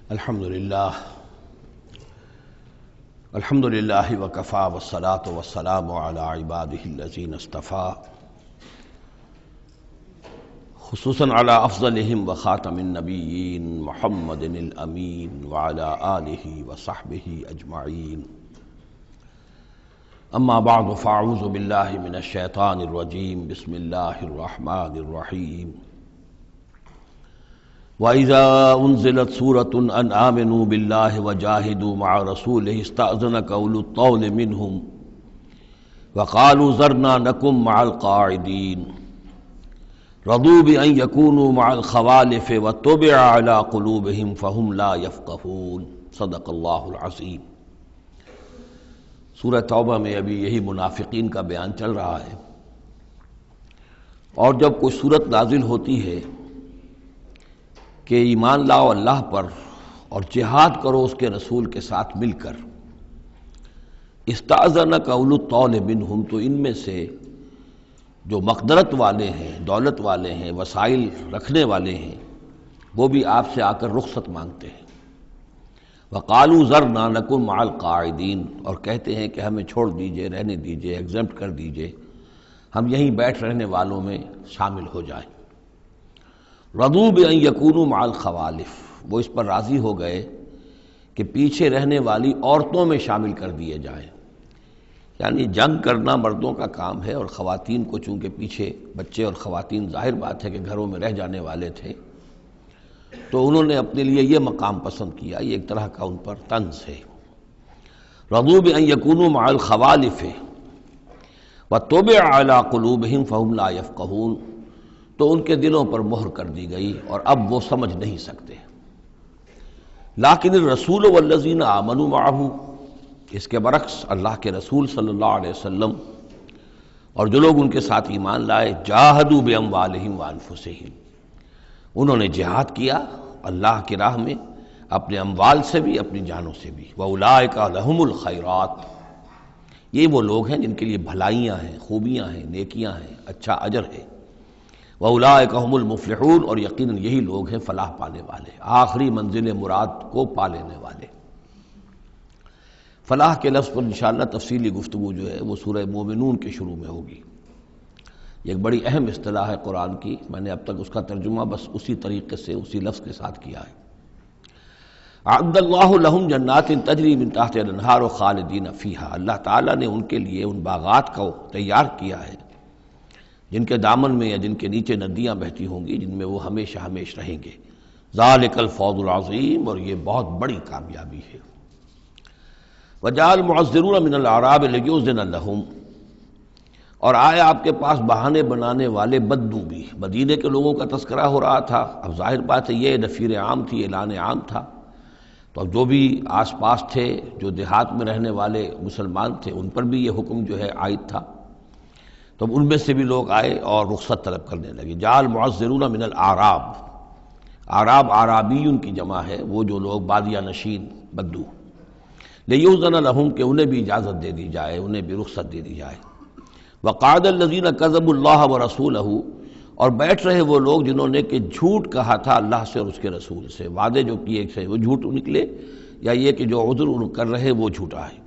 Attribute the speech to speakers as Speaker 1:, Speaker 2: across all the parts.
Speaker 1: الحمدللہ وکفی والصلاة والسلام علی عبادہ الذین اصطفیٰ، خصوصاً علی افضلہم وخاتم النبیین محمد الامین وعلی آلہ وصحبہ اجمعین. اما بعد فاعوذ باللہ من الشیطان الرجیم. بسم اللہ الرحمن الرحیم. وَإِذَا أُنزِلَتْ سُورَةٌ أَنْ آمِنُوا بِاللَّهِ وَجَاهِدُوا مَعَ رَسُولِهِ اسْتَأْذَنَكَ أُولُو الطَّوْلِ مِنْهُمْ وَقَالُوا ذَرْنَا نَكُن مَعَ الْقَاعِدِينَ رَضُوا بِأَنْ يَكُونُوا مَعَ الْخَوَالِفِ وَطُبِعَ عَلَى قُلُوبِهِمْ فَهُمْ لَا يَفْقَهُونَ. صدق اللہ العظیم. سورہ توبہ میں ابھی یہی منافقین کا بیان چل رہا ہے، اور جب کوئی صورت نازل ہوتی ہے کہ ایمان لاؤ اللہ پر اور جہاد کرو اس کے رسول کے ساتھ مل کر، استأذنک اولو الطول منہم، تو ان میں سے جو مقدرت والے ہیں، دولت والے ہیں، وسائل رکھنے والے ہیں، وہ بھی آپ سے آ کر رخصت مانگتے ہیں. وقالوا ذرنا نکن مع القاعدین، اور کہتے ہیں کہ ہمیں چھوڑ دیجئے، رہنے دیجئے، ایگزمپٹ کر دیجئے، ہم یہیں بیٹھ رہنے والوں میں شامل ہو جائیں. رضوا بأن یکونوا مع الخوالف، وہ اس پر راضی ہو گئے کہ پیچھے رہنے والی عورتوں میں شامل کر دیے جائیں. یعنی جنگ کرنا مردوں کا کام ہے، اور خواتین کو چونکہ پیچھے بچے اور خواتین ظاہر بات ہے کہ گھروں میں رہ جانے والے تھے، تو انہوں نے اپنے لیے یہ مقام پسند کیا. یہ ایک طرح کا ان پر طنز ہے. رضوا بأن یکونوا مع الخوالف وطبع علی قلوبہم فہم لا یفقہون، تو ان کے دلوں پر مہر کر دی گئی اور اب وہ سمجھ نہیں سکتے. لیکن الرسول والذین آمنوا معہ، اس کے برعکس اللہ کے رسول صلی اللہ علیہ وسلم اور جو لوگ ان کے ساتھ ایمان لائے، جاہدوا باموالہم وانفسہم، انہوں نے جہاد کیا اللہ کی راہ میں، اپنے اموال سے بھی، اپنی جانوں سے بھی. وَأُولَٰئِکَ لَهُمُ الْخَيْرَاتُ، یہ وہ لوگ ہیں جن کے لیے بھلائیاں ہیں، خوبیاں ہیں، نیکیاں ہیں، اچھا اجر ہے. وَأُولَٰئِکَ هُمُ الْمُفْلِحُونَ، اور یقیناً یہی لوگ ہیں فلاح پانے والے، آخری منزل مراد کو پا لینے والے. فلاح کے لفظ پر انشاءاللہ تفصیلی گفتگو جو ہے وہ سورہ مومنون کے شروع میں ہوگی. یہ ایک بڑی اہم اصطلاح ہے قرآن کی، میں نے اب تک اس کا ترجمہ بس اسی طریقے سے اسی لفظ کے ساتھ کیا ہے. اعد اللہ لہم جنات تجری من تحتہا الانہار خالدین فیہا، اللہ تعالیٰ نے ان کے لیے ان باغات کو تیار کیا ہے جن کے دامن میں یا جن کے نیچے ندیاں بہتی ہوں گی، جن میں وہ ہمیشہ ہمیش رہیں گے. ذالک الفوز العظیم، اور یہ بہت بڑی کامیابی ہے. وجاء المعذرون من الاعراب لیؤذن لہم، اور آئے آپ کے پاس بہانے بنانے والے بدو بھی. مدینے کے لوگوں کا تذکرہ ہو رہا تھا، اب ظاہر بات ہے یہ نفیر عام تھی، اعلان عام تھا، تو اب جو بھی آس پاس تھے، جو دیہات میں رہنے والے مسلمان تھے، ان پر بھی یہ حکم جو ہے عائد تھا. تو ان میں سے بھی لوگ آئے اور رخصت طلب کرنے لگے. جاء المعذرون من الاعراب، اعراب اعرابیون کی جمع ہے، وہ جو لوگ بادیہ نشین بدو. لیؤذن لہم، کہ انہیں بھی اجازت دے دی جائے، انہیں بھی رخصت دے دی جائے. وقعد الذین کذبوا اللہ ورسولہ، اور بیٹھ رہے وہ لوگ جنہوں نے کہ جھوٹ کہا تھا اللہ سے اور اس کے رسول سے، وعدے جو کیے تھے وہ جھوٹ نکلے، یا یہ کہ جو عذر کر رہے وہ جھوٹا ہے.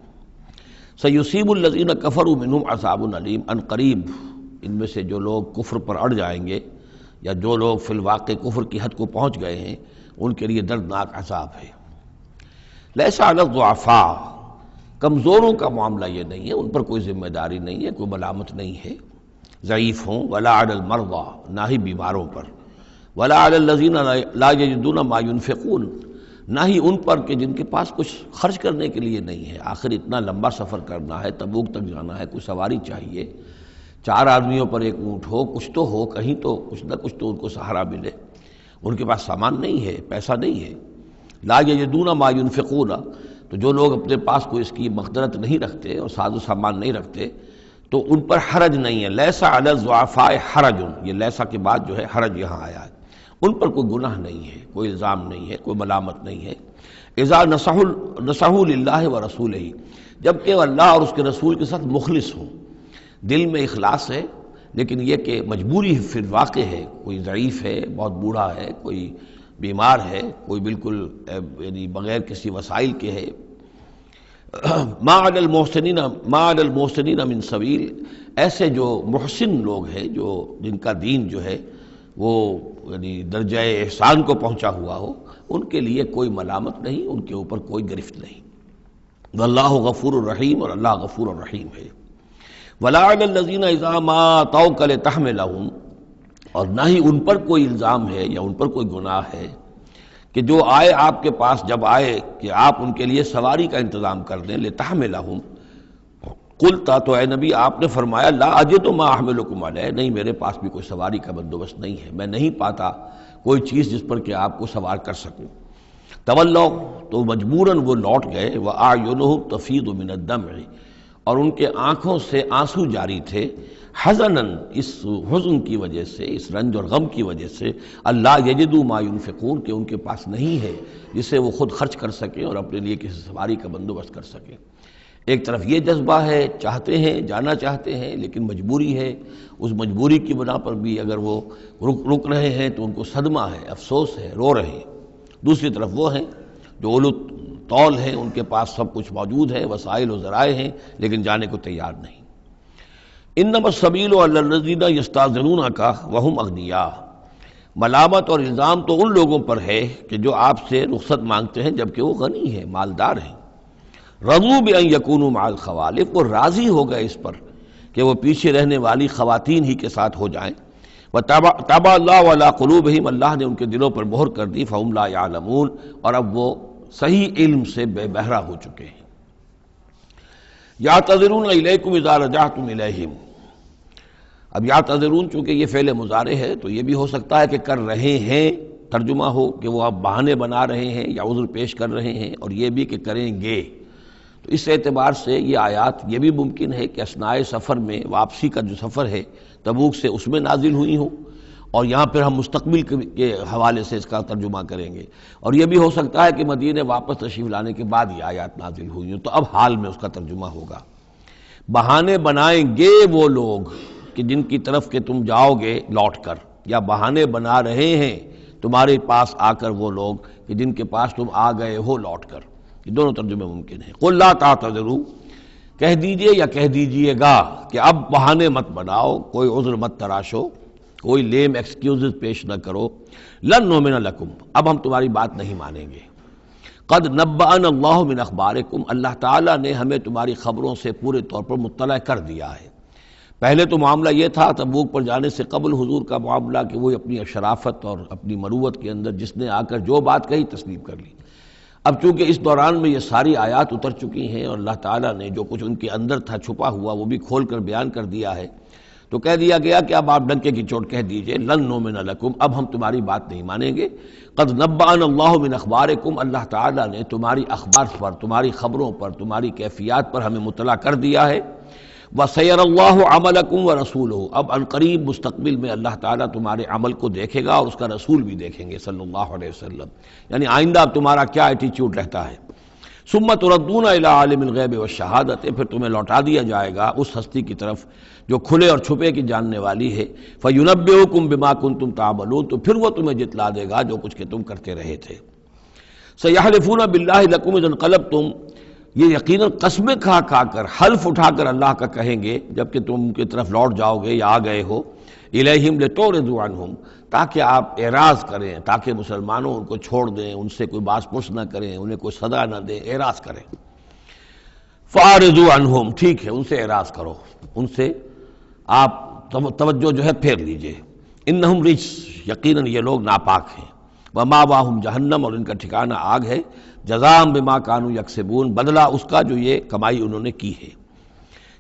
Speaker 1: سیصیب الذین کفروا منہم عذاب علیم، ان قریب ان میں سے جو لوگ کفر پر اڑ جائیں گے، یا جو لوگ فی الواقع کفر کی حد کو پہنچ گئے ہیں، ان کے لیے دردناک عذاب ہے. لیس علی الضعفاء، کمزوروں کا معاملہ یہ نہیں ہے، ان پر کوئی ذمہ داری نہیں ہے، کوئی ملامت نہیں ہے ضعیف ہوں. ولا علی المرضى، نہ ہی بیماروں پر. ولا علی الذین لا یجدون ما ينفقون، نہ ہی ان پر کہ جن کے پاس کچھ خرچ کرنے کے لیے نہیں ہے. آخر اتنا لمبا سفر کرنا ہے، تبوک تک جانا ہے، کوئی سواری چاہیے، 4 آدمیوں پر 1 اونٹ ہو، کچھ تو ہو، کہیں تو کچھ نہ کچھ تو ان کو سہارا ملے. ان کے پاس سامان نہیں ہے، پیسہ نہیں ہے. لا یجدون ما ينفقون، تو جو لوگ اپنے پاس کوئی اس کی مقدرت نہیں رکھتے اور ساز و سامان نہیں رکھتے، تو ان پر حرج نہیں ہے. لیس علی الضعفاء حرج، یہ لیسا کے بعد جو ہے حرج یہاں آیا ہے. ان پر کوئی گناہ نہیں ہے، کوئی الزام نہیں ہے، کوئی ملامت نہیں ہے. اذا نصحوا للہ ورسولہ، جبکہ وہ اللہ اور اس کے رسول کے ساتھ مخلص ہوں، دل میں اخلاص ہے، لیکن یہ کہ مجبوری فی الواقع ہے، کوئی ضعیف ہے، بہت بوڑھا ہے، کوئی بیمار ہے، کوئی بالکل یعنی بغیر کسی وسائل کے ہے، ما علی المحسنین من سبیل، ایسے جو محسن لوگ ہیں، جو جن کا دین جو ہے وہ یعنی درجہ احسان کو پہنچا ہوا ہو، ان کے لیے کوئی ملامت نہیں، ان کے اوپر کوئی گرفت نہیں۔ واللہ غفور الرحیم، اور اللہ غفور الرحیم ہے۔ ولا علی الذین اذا ما اتوک لتحملہم، اور نہ ہی ان پر کوئی الزام ہے یا ان پر کوئی گناہ ہے کہ جو آئے آپ کے پاس، جب آئے کہ آپ ان کے لیے سواری کا انتظام کر دیں، لتحملہم، قلتا، تو اے نبی آپ نے فرمایا، لا اجد ما احملکم علیہ، نہیں میرے پاس بھی کوئی سواری کا بندوبست نہیں ہے، میں نہیں پاتا کوئی چیز جس پر کہ آپ کو سوار کر سکوں۔ تولوا، تو مجبوراً وہ لوٹ گئے، وَأَعْيُنُهُمْ تَفِيضُ مِنَ الدَّمْعِ، اور ان کے آنکھوں سے آنسو جاری تھے، حزناً، اس حزن کی وجہ سے، اس رنج اور غم کی وجہ سے، اللہ یجدوا ما ينفقون، کہ ان کے پاس نہیں ہے جسے وہ خود خرچ کر سکیں اور اپنے لیے کسی سواری کا بندوبست کر سکیں۔ ایک طرف یہ جذبہ ہے، چاہتے ہیں، جانا چاہتے ہیں، لیکن مجبوری ہے، اس مجبوری کی بنا پر بھی اگر وہ رک رہے ہیں تو ان کو صدمہ ہے، افسوس ہے، رو رہے ہیں۔ دوسری طرف وہ ہیں جو اولو طول ہیں، ان کے پاس سب کچھ موجود ہے، وسائل و ذرائع ہیں، لیکن جانے کو تیار نہیں۔ انما السبیل علی الذین یستأذنونک وہم اغنیاء، ملامت اور الزام تو ان لوگوں پر ہے کہ جو آپ سے رخصت مانگتے ہیں جبکہ وہ غنی ہیں، مالدار ہیں۔ رضوا بان یکونوا مع الخوالف، وہ راضی ہو گئے اس پر کہ وہ پیچھے رہنے والی خواتین ہی کے ساتھ ہو جائیں۔ وطبع اللہ علی قلوبہم، اللہ نے ان کے دلوں پر مہر کر دی، فہم لا یعلمون، اور اب وہ صحیح علم سے بے بہرہ ہو چکے ہیں۔ یعتذرون الیکم اذا رجعتم الیہم، اب یعتذرون چونکہ یہ فعل مضارع ہے تو یہ بھی ہو سکتا ہے کہ کر رہے ہیں ترجمہ ہو کہ وہ اب بہانے بنا رہے ہیں یا عذر پیش کر رہے ہیں، اور یہ بھی کہ کریں گے۔ تو اس اعتبار سے یہ آیات یہ بھی ممکن ہے کہ اثناء سفر میں، واپسی کا جو سفر ہے تبوک سے، اس میں نازل ہوئی ہوں، اور یہاں پھر ہم مستقبل کے حوالے سے اس کا ترجمہ کریں گے، اور یہ بھی ہو سکتا ہے کہ مدینے واپس تشریف لانے کے بعد یہ آیات نازل ہوئی ہوں، تو اب حال میں اس کا ترجمہ ہوگا۔ بہانے بنائیں گے وہ لوگ کہ جن کی طرف کہ تم جاؤ گے لوٹ کر، یا بہانے بنا رہے ہیں تمہارے پاس آ کر وہ لوگ کہ جن کے پاس تم آ گئے ہو لوٹ کر، یہ دونوں ترجمے ممکن ہیں۔ قل لا تعتذروا، کہہ دیجئے یا کہہ دیجئے گا کہ اب بہانے مت بناؤ، کوئی عذر مت تراشو، کوئی لیم ایکسکیوزز پیش نہ کرو، لن نؤمن لکم، اب ہم تمہاری بات نہیں مانیں گے۔ قد نبأنا اللہ من اخبارکم، اللہ تعالیٰ نے ہمیں تمہاری خبروں سے پورے طور پر مطلع کر دیا ہے۔ پہلے تو معاملہ یہ تھا تبوک پر جانے سے قبل حضور کا معاملہ کہ وہ اپنی شرافت اور اپنی مروت کے اندر جس نے آ کر جو بات کہی تسلیم کر لی۔ اب چونکہ اس دوران میں یہ ساری آیات اتر چکی ہیں اور اللہ تعالیٰ نے جو کچھ ان کے اندر تھا چھپا ہوا وہ بھی کھول کر بیان کر دیا ہے، تو کہہ دیا گیا کہ اب آپ ڈنکے کی چوٹ کہہ دیجئے، لن نؤمن لکم، اب ہم تمہاری بات نہیں مانیں گے۔ قد نبأنا اللہ من اخبارکم، اللہ تعالیٰ نے تمہاری اخبار پر، تمہاری خبروں پر، تمہاری کیفیات پر ہمیں مطلع کر دیا ہے۔ وَسَيَرَى اللَّهُ عَمَلَكُمْ وَرَسُولُهُ، اب عنقریب مستقبل میں اللہ تعالیٰ تمہارے عمل کو دیکھے گا اور اس کا رسول بھی دیکھیں گے صلی اللہ علیہ وسلم، یعنی آئندہ اب تمہارا کیا ایٹیچیوڈ رہتا ہے۔ ثُمَّ تُرَدُّونَ إِلَىٰ عَالِمِ الْغَیْبِ وَالشَّہَادَةِ، پھر تمہیں لوٹا دیا جائے گا اس ہستی کی طرف جو کھلے اور چھپے کی جاننے والی ہے۔ فَيُنَبِّئُكُم بِمَا كُنتُمْ تَعْمَلُونَ، تو پھر وہ تمہیں جتلا دے گا جو کچھ کہ تم کرتے رہے تھے۔ سَيَحْلِفُونَ بِاللَّهِ لَكُمْ إِذَا انقلبتم، یہ یقیناً قسمیں کھا کھا کر، حلف اٹھا کر اللہ کا کہیں گے جب کہ تم کی طرف لوٹ جاؤ گے یا آ گئے ہو، الیہم لتعرضوا عنہم، تاکہ آپ اعراض کریں، تاکہ مسلمانوں ان کو چھوڑ دیں، ان سے کوئی باز پرس نہ کریں، انہیں کوئی صدا نہ دیں، اعراض کریں۔ فاعرضوا عنہم، ٹھیک ہے ان سے اعراض کرو، ان سے آپ توجہ جو ہے پھیر لیجئے۔ انہم رجس، یقیناً یہ لوگ ناپاک ہیں۔ ومأواہم جہنم، اور ان کا ٹھکانہ آگ ہے۔ جزاء بما کانوا یکسبون، بدلہ اس کا جو یہ کمائی انہوں نے کی ہے۔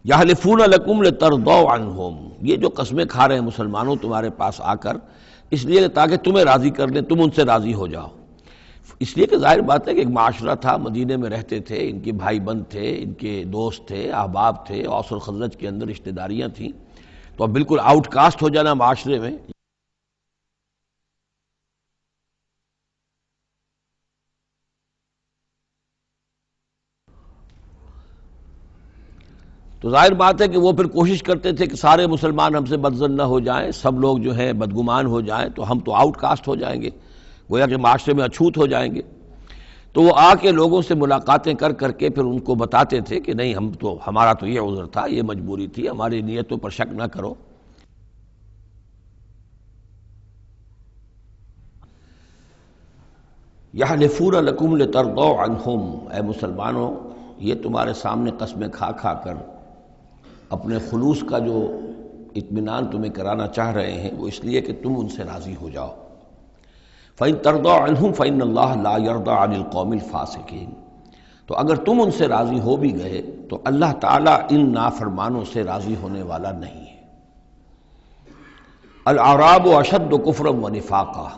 Speaker 1: یحلفون لکم لترضوا عنہم، یہ جو قسمیں کھا رہے ہیں مسلمانوں تمہارے پاس آ کر، اس لیے تاکہ تمہیں راضی کر لیں، تم ان سے راضی ہو جاؤ۔ اس لیے کہ ظاہر بات ہے کہ ایک معاشرہ تھا، مدینے میں رہتے تھے، ان کے بھائی بند تھے، ان کے دوست تھے، احباب تھے، اوس اور خزرج کے اندر رشتہ داریاں تھیں، تو اب بالکل آؤٹ کاسٹ ہو جانا معاشرے میں، تو ظاہر بات ہے کہ وہ پھر کوشش کرتے تھے کہ سارے مسلمان ہم سے بدظن نہ ہو جائیں، سب لوگ جو ہیں بدگمان ہو جائیں، تو ہم تو آؤٹ کاسٹ ہو جائیں گے۔ گویا کہ معاشرے میں اچھوت ہو جائیں گے۔ تو وہ آ کے لوگوں سے ملاقاتیں کر کر کے پھر ان کو بتاتے تھے کہ نہیں ہمارا تو یہ عذر تھا، یہ مجبوری تھی، ہماری نیتوں پر شک نہ کرو۔ یحلفون لکم لترضوا عنہم، اے مسلمانوں یہ تمہارے سامنے قسمیں کھا کھا کر اپنے خلوص کا جو اطمینان تمہیں کرانا چاہ رہے ہیں وہ اس لیے کہ تم ان سے راضی ہو جاؤ۔ فَإِن تَرْضَوْا عَنْهُمْ فَإِنَّ اللَّهَ لَا يَرْضَىٰ عَنِ الْقَوْمِ الْفَاسِقِينَ، تو اگر تم ان سے راضی ہو بھی گئے تو اللہ تعالیٰ ان نافرمانوں سے راضی ہونے والا نہیں ہے۔ الْأَعْرَابُ أَشَدُّ كُفْرًا وَنِفَاقًا،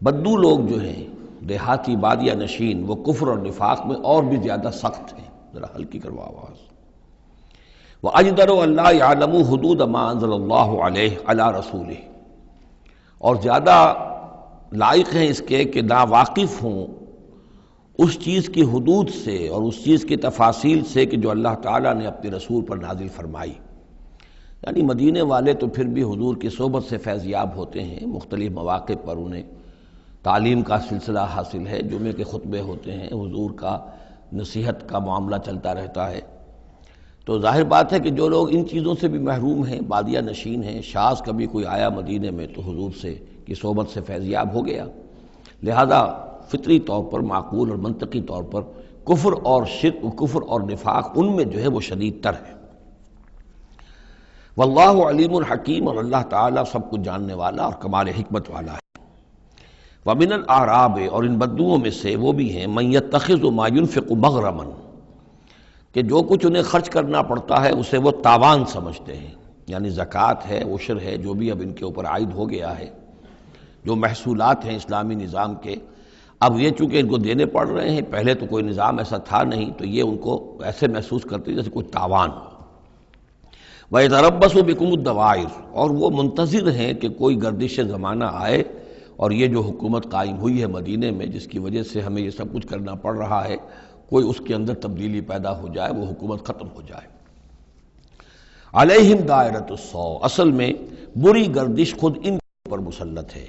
Speaker 1: بدو لوگ جو ہیں دیہاتی بادیہ نشین وہ کفر اور نفاق میں اور بھی زیادہ سخت ہیں۔ ذرا ہلکی کرو آواز۔ وَأَجْدَرُ أَلَّا يَعْلَمُوا حُدُودَ مَا أَنزَلَ اللَّهُ عَلَيْهِ عَلَىٰ رَسُولِهِ، اور زیادہ لائق ہیں اس کے کہ ناواقف ہوں اس چیز کی حدود سے اور اس چیز کی تفاصیل سے کہ جو اللہ تعالیٰ نے اپنے رسول پر نازل فرمائی۔ یعنی مدینے والے تو پھر بھی حضور کی صحبت سے فیض یاب ہوتے ہیں، مختلف مواقع پر انہیں تعلیم کا سلسلہ حاصل ہے، جمعے کے خطبے ہوتے ہیں، حضور کا نصیحت کا معاملہ چلتا رہتا ہے۔ تو ظاہر بات ہے کہ جو لوگ ان چیزوں سے بھی محروم ہیں، بادیہ نشین ہیں، شاذ کبھی کوئی آیا مدینے میں تو حضور سے کی صحبت سے فیضیاب ہو گیا، لہذا فطری طور پر، معقول اور منطقی طور پر کفر اور شرک، کفر اور نفاق ان میں جو ہے وہ شدید تر ہے۔ واللہ علیم الحکیم، اور اللہ تعالیٰ سب کچھ جاننے والا اور کمال حکمت والا ہے۔ ومن الاعراب، اور ان بدوؤں میں سے وہ بھی ہیں، من یتخذ ما ينفق مغرما، کہ جو کچھ انہیں خرچ کرنا پڑتا ہے اسے وہ تاوان سمجھتے ہیں، یعنی زکوٰۃ ہے، عشر ہے، جو بھی اب ان کے اوپر عائد ہو گیا ہے، جو محصولات ہیں اسلامی نظام کے، اب یہ چونکہ ان کو دینے پڑ رہے ہیں، پہلے تو کوئی نظام ایسا تھا نہیں، تو یہ ان کو ایسے محسوس کرتے ہیں جیسے کوئی تاوان ہو۔ وَيَتَرَبَّصُ بِكُمُ الدَّوَائِرَ، اور وہ منتظر ہیں کہ کوئی گردش زمانہ آئے اور یہ جو حکومت قائم ہوئی ہے مدینے میں، جس کی وجہ سے ہمیں یہ سب کچھ کرنا پڑ رہا ہے، کوئی اس کے اندر تبدیلی پیدا ہو جائے، وہ حکومت ختم ہو جائے۔ علیہم دائرۃ السوء، اصل میں بری گردش خود ان پر مسلط ہے،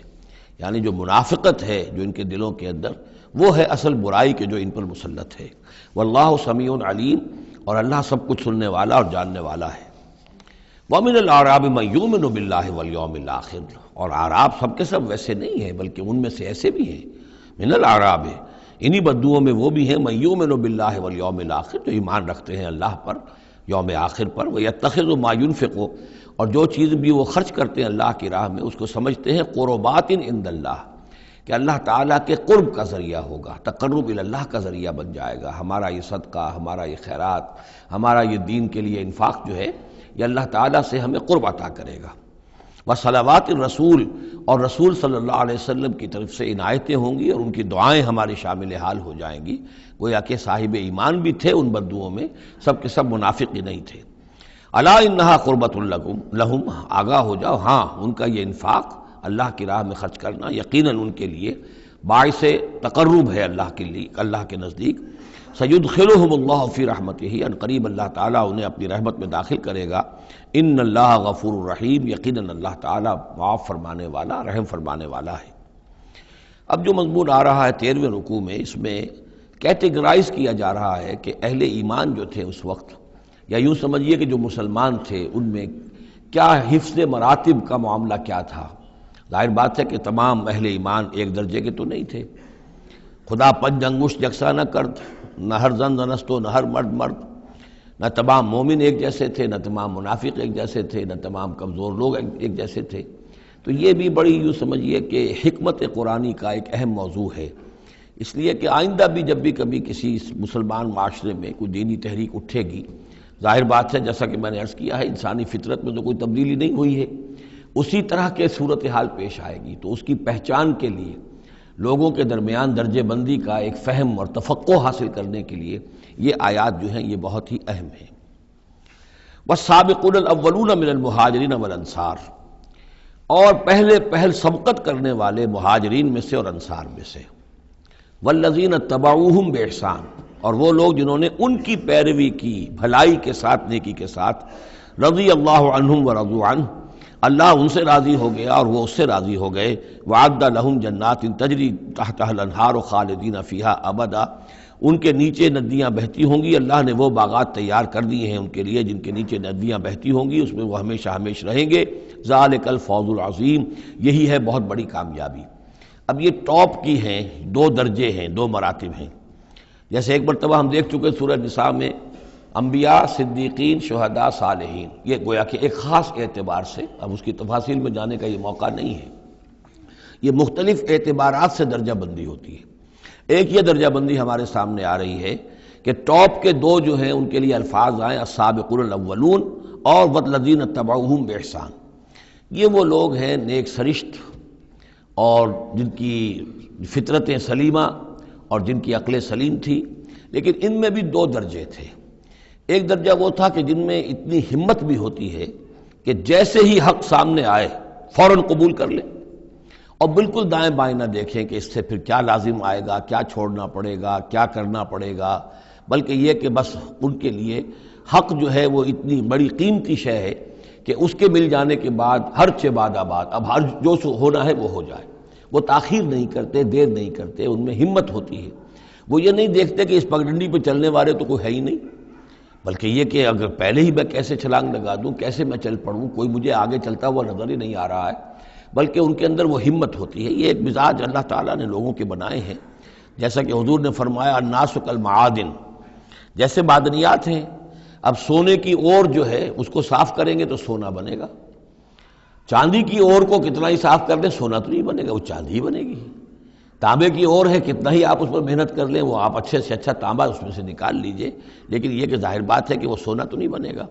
Speaker 1: یعنی جو منافقت ہے جو ان کے دلوں کے اندر، وہ ہے اصل برائی کے جو ان پر مسلط ہے۔ واللہ سمیع علیم، اور اللہ سب کچھ سننے والا اور جاننے والا ہے۔ وَمِنَ الْأَعْرَابِ مَن يُؤْمِنُ بِاللَّهِ وَالْيَوْمِ الْآخِرِ، اور اعراب سب کے سب ویسے نہیں ہیں، بلکہ ان میں سے ایسے بھی ہیں۔ من الاعراب، انہی بدوؤں میں وہ بھی ہیں، من یؤمن باللہ والیوم الآخر، جو ایمان رکھتے ہیں اللہ پر، یوم آخر پر، ویتخذ ما ينفق، اور جو چیز بھی وہ خرچ کرتے ہیں اللہ کی راہ میں اس کو سمجھتے ہیں قربات عند اللہ، کہ اللہ تعالیٰ کے قرب کا ذریعہ ہوگا، تقرب الی اللہ کا ذریعہ بن جائے گا۔ ہمارا یہ صدقہ، ہمارا یہ خیرات، ہمارا یہ دین کے لیے انفاق جو ہے، یہ اللہ تعالیٰ سے ہمیں قرب عطا کرے گا۔ وصلوات الرسول، اور رسول صلی اللہ علیہ وسلم کی طرف سے عنایتیں ہوں گی اور ان کی دعائیں ہماری شامل حال ہو جائیں گی۔ گویا کہ صاحب ایمان بھی تھے ان بدوؤں میں، سب کے سب منافق ہی نہیں تھے۔ الا انہا قربۃ لہم، آگاہ ہو جاؤ، ہاں ان کا یہ انفاق اللہ کی راہ میں خرچ کرنا یقیناً ان کے لیے باعث تقرب ہے اللہ کے لیے، اللہ کے نزدیک۔ سیدخلہم اللہ فی رحمتہ، ان قریب اللہ تعالیٰ انہیں اپنی رحمت میں داخل کرے گا۔ ان اللہ غفور الرحیم، یقیناً اللہ تعالیٰ معاف فرمانے والا، رحم فرمانے والا ہے۔ اب جو مضمون آ رہا ہے 13ویں رکوع میں، اس میں کیٹیگرائز کیا جا رہا ہے کہ اہل ایمان جو تھے اس وقت، یا یوں سمجھیے کہ جو مسلمان تھے ان میں کیا حفظ مراتب کا معاملہ کیا تھا۔ ظاہر بات ہے کہ تمام اہل ایمان ایک درجے کے تو نہیں تھے، خدا پنج انگشت یکساں نہ کرد، نہ ہر زن زنست و نہ ہر مرد مرد، نہ تمام مومن ایک جیسے تھے، نہ تمام منافق ایک جیسے تھے، نہ تمام کمزور لوگ ایک جیسے تھے۔ تو یہ بھی بڑی یوں سمجھیے کہ حکمت قرآنی کا ایک اہم موضوع ہے، اس لیے کہ آئندہ بھی جب بھی کبھی کسی مسلمان معاشرے میں کوئی دینی تحریک اٹھے گی، ظاہر بات ہے جیسا کہ میں نے عرض کیا ہے انسانی فطرت میں تو کوئی تبدیلی نہیں ہوئی ہے، اسی طرح کے صورتحال پیش آئے گی، تو اس کی پہچان کے لیے لوگوں کے درمیان درجے بندی کا ایک فہم اور تفقع حاصل کرنے کے لیے یہ آیات جو ہیں یہ بہت ہی اہم ہیں۔ والسابقون الاولون من المہاجرین والانصار، اور پہل سبقت کرنے والے مہاجرین میں سے اور انصار میں سے، والذین اتبعوہم باحسان، اور وہ لوگ جنہوں نے ان کی پیروی کی بھلائی کے ساتھ، نیکی کے ساتھ، رضی اللہ عنہم ورضوا عنہ، اللہ ان سے راضی ہو گیا اور وہ اس سے راضی ہو گئے۔ وعد لہم جنات تجری تحتها الانہار خالدین فیہا ابدا، ان کے نیچے ندیاں بہتی ہوں گی، اللہ نے وہ باغات تیار کر دیے ہیں ان کے لیے جن کے نیچے ندیاں بہتی ہوں گی، اس میں وہ ہمیشہ ہمیشہ رہیں گے۔ ذالک الفوز العظیم، یہی ہے بہت بڑی کامیابی۔ اب یہ ٹاپ کی ہیں، دو درجے ہیں، دو مراتب ہیں۔ جیسے ایک مرتبہ ہم دیکھ چکے سورہ نساء میں انبیاء، صدیقین، شہداء، صالحین، یہ گویا کہ ایک خاص اعتبار سے، اب اس کی تفاصیل میں جانے کا یہ موقع نہیں ہے، یہ مختلف اعتبارات سے درجہ بندی ہوتی ہے۔ ایک یہ درجہ بندی ہمارے سامنے آ رہی ہے کہ ٹاپ کے دو جو ہیں ان کے لیے الفاظ آئیں السابقون الاولون اور والذین اتبعوہم بإحسان، یہ وہ لوگ ہیں نیک سرشت اور جن کی فطرتیں سلیمہ اور جن کی عقل سلیم تھی، لیکن ان میں بھی دو درجے تھے۔ ایک درجہ وہ تھا کہ جن میں اتنی ہمت بھی ہوتی ہے کہ جیسے ہی حق سامنے آئے فوراً قبول کر لیں اور بالکل دائیں بائیں نہ دیکھیں کہ اس سے پھر کیا لازم آئے گا، کیا چھوڑنا پڑے گا، کیا کرنا پڑے گا، بلکہ یہ کہ بس ان کے لیے حق جو ہے وہ اتنی بڑی قیمتی شے ہے کہ اس کے مل جانے کے بعد ہر چہ بعد آباد، اب ہر جو ہونا ہے وہ ہو جائے۔ وہ تاخیر نہیں کرتے، دیر نہیں کرتے، ان میں ہمت ہوتی ہے۔ وہ یہ نہیں دیکھتے کہ اس پگڈنڈی پہ چلنے والے تو کوئی ہے ہی نہیں، بلکہ یہ کہ اگر پہلے ہی میں کیسے چھلانگ لگا دوں، کیسے میں چل پڑوں، کوئی مجھے آگے چلتا ہوا نظر ہی نہیں آ رہا ہے، بلکہ ان کے اندر وہ ہمت ہوتی ہے۔ یہ ایک مزاج اللہ تعالیٰ نے لوگوں کے بنائے ہیں، جیسا کہ حضور نے فرمایا الناس کالمعادن، جیسے معدنیات ہیں۔ اب سونے کی اور جو ہے اس کو صاف کریں گے تو سونا بنے گا، چاندی کی اور کو کتنا ہی صاف کر لیں سونا تو نہیں بنے گا، وہ چاندی ہی بنے گی۔ تانبے کی اور ہے، کتنا ہی آپ اس پر محنت کر لیں وہ آپ اچھے سے اچھا تانبا اس میں سے نکال لیجئے، لیکن یہ کہ ظاہر بات ہے کہ وہ سونا تو نہیں بنے گا۔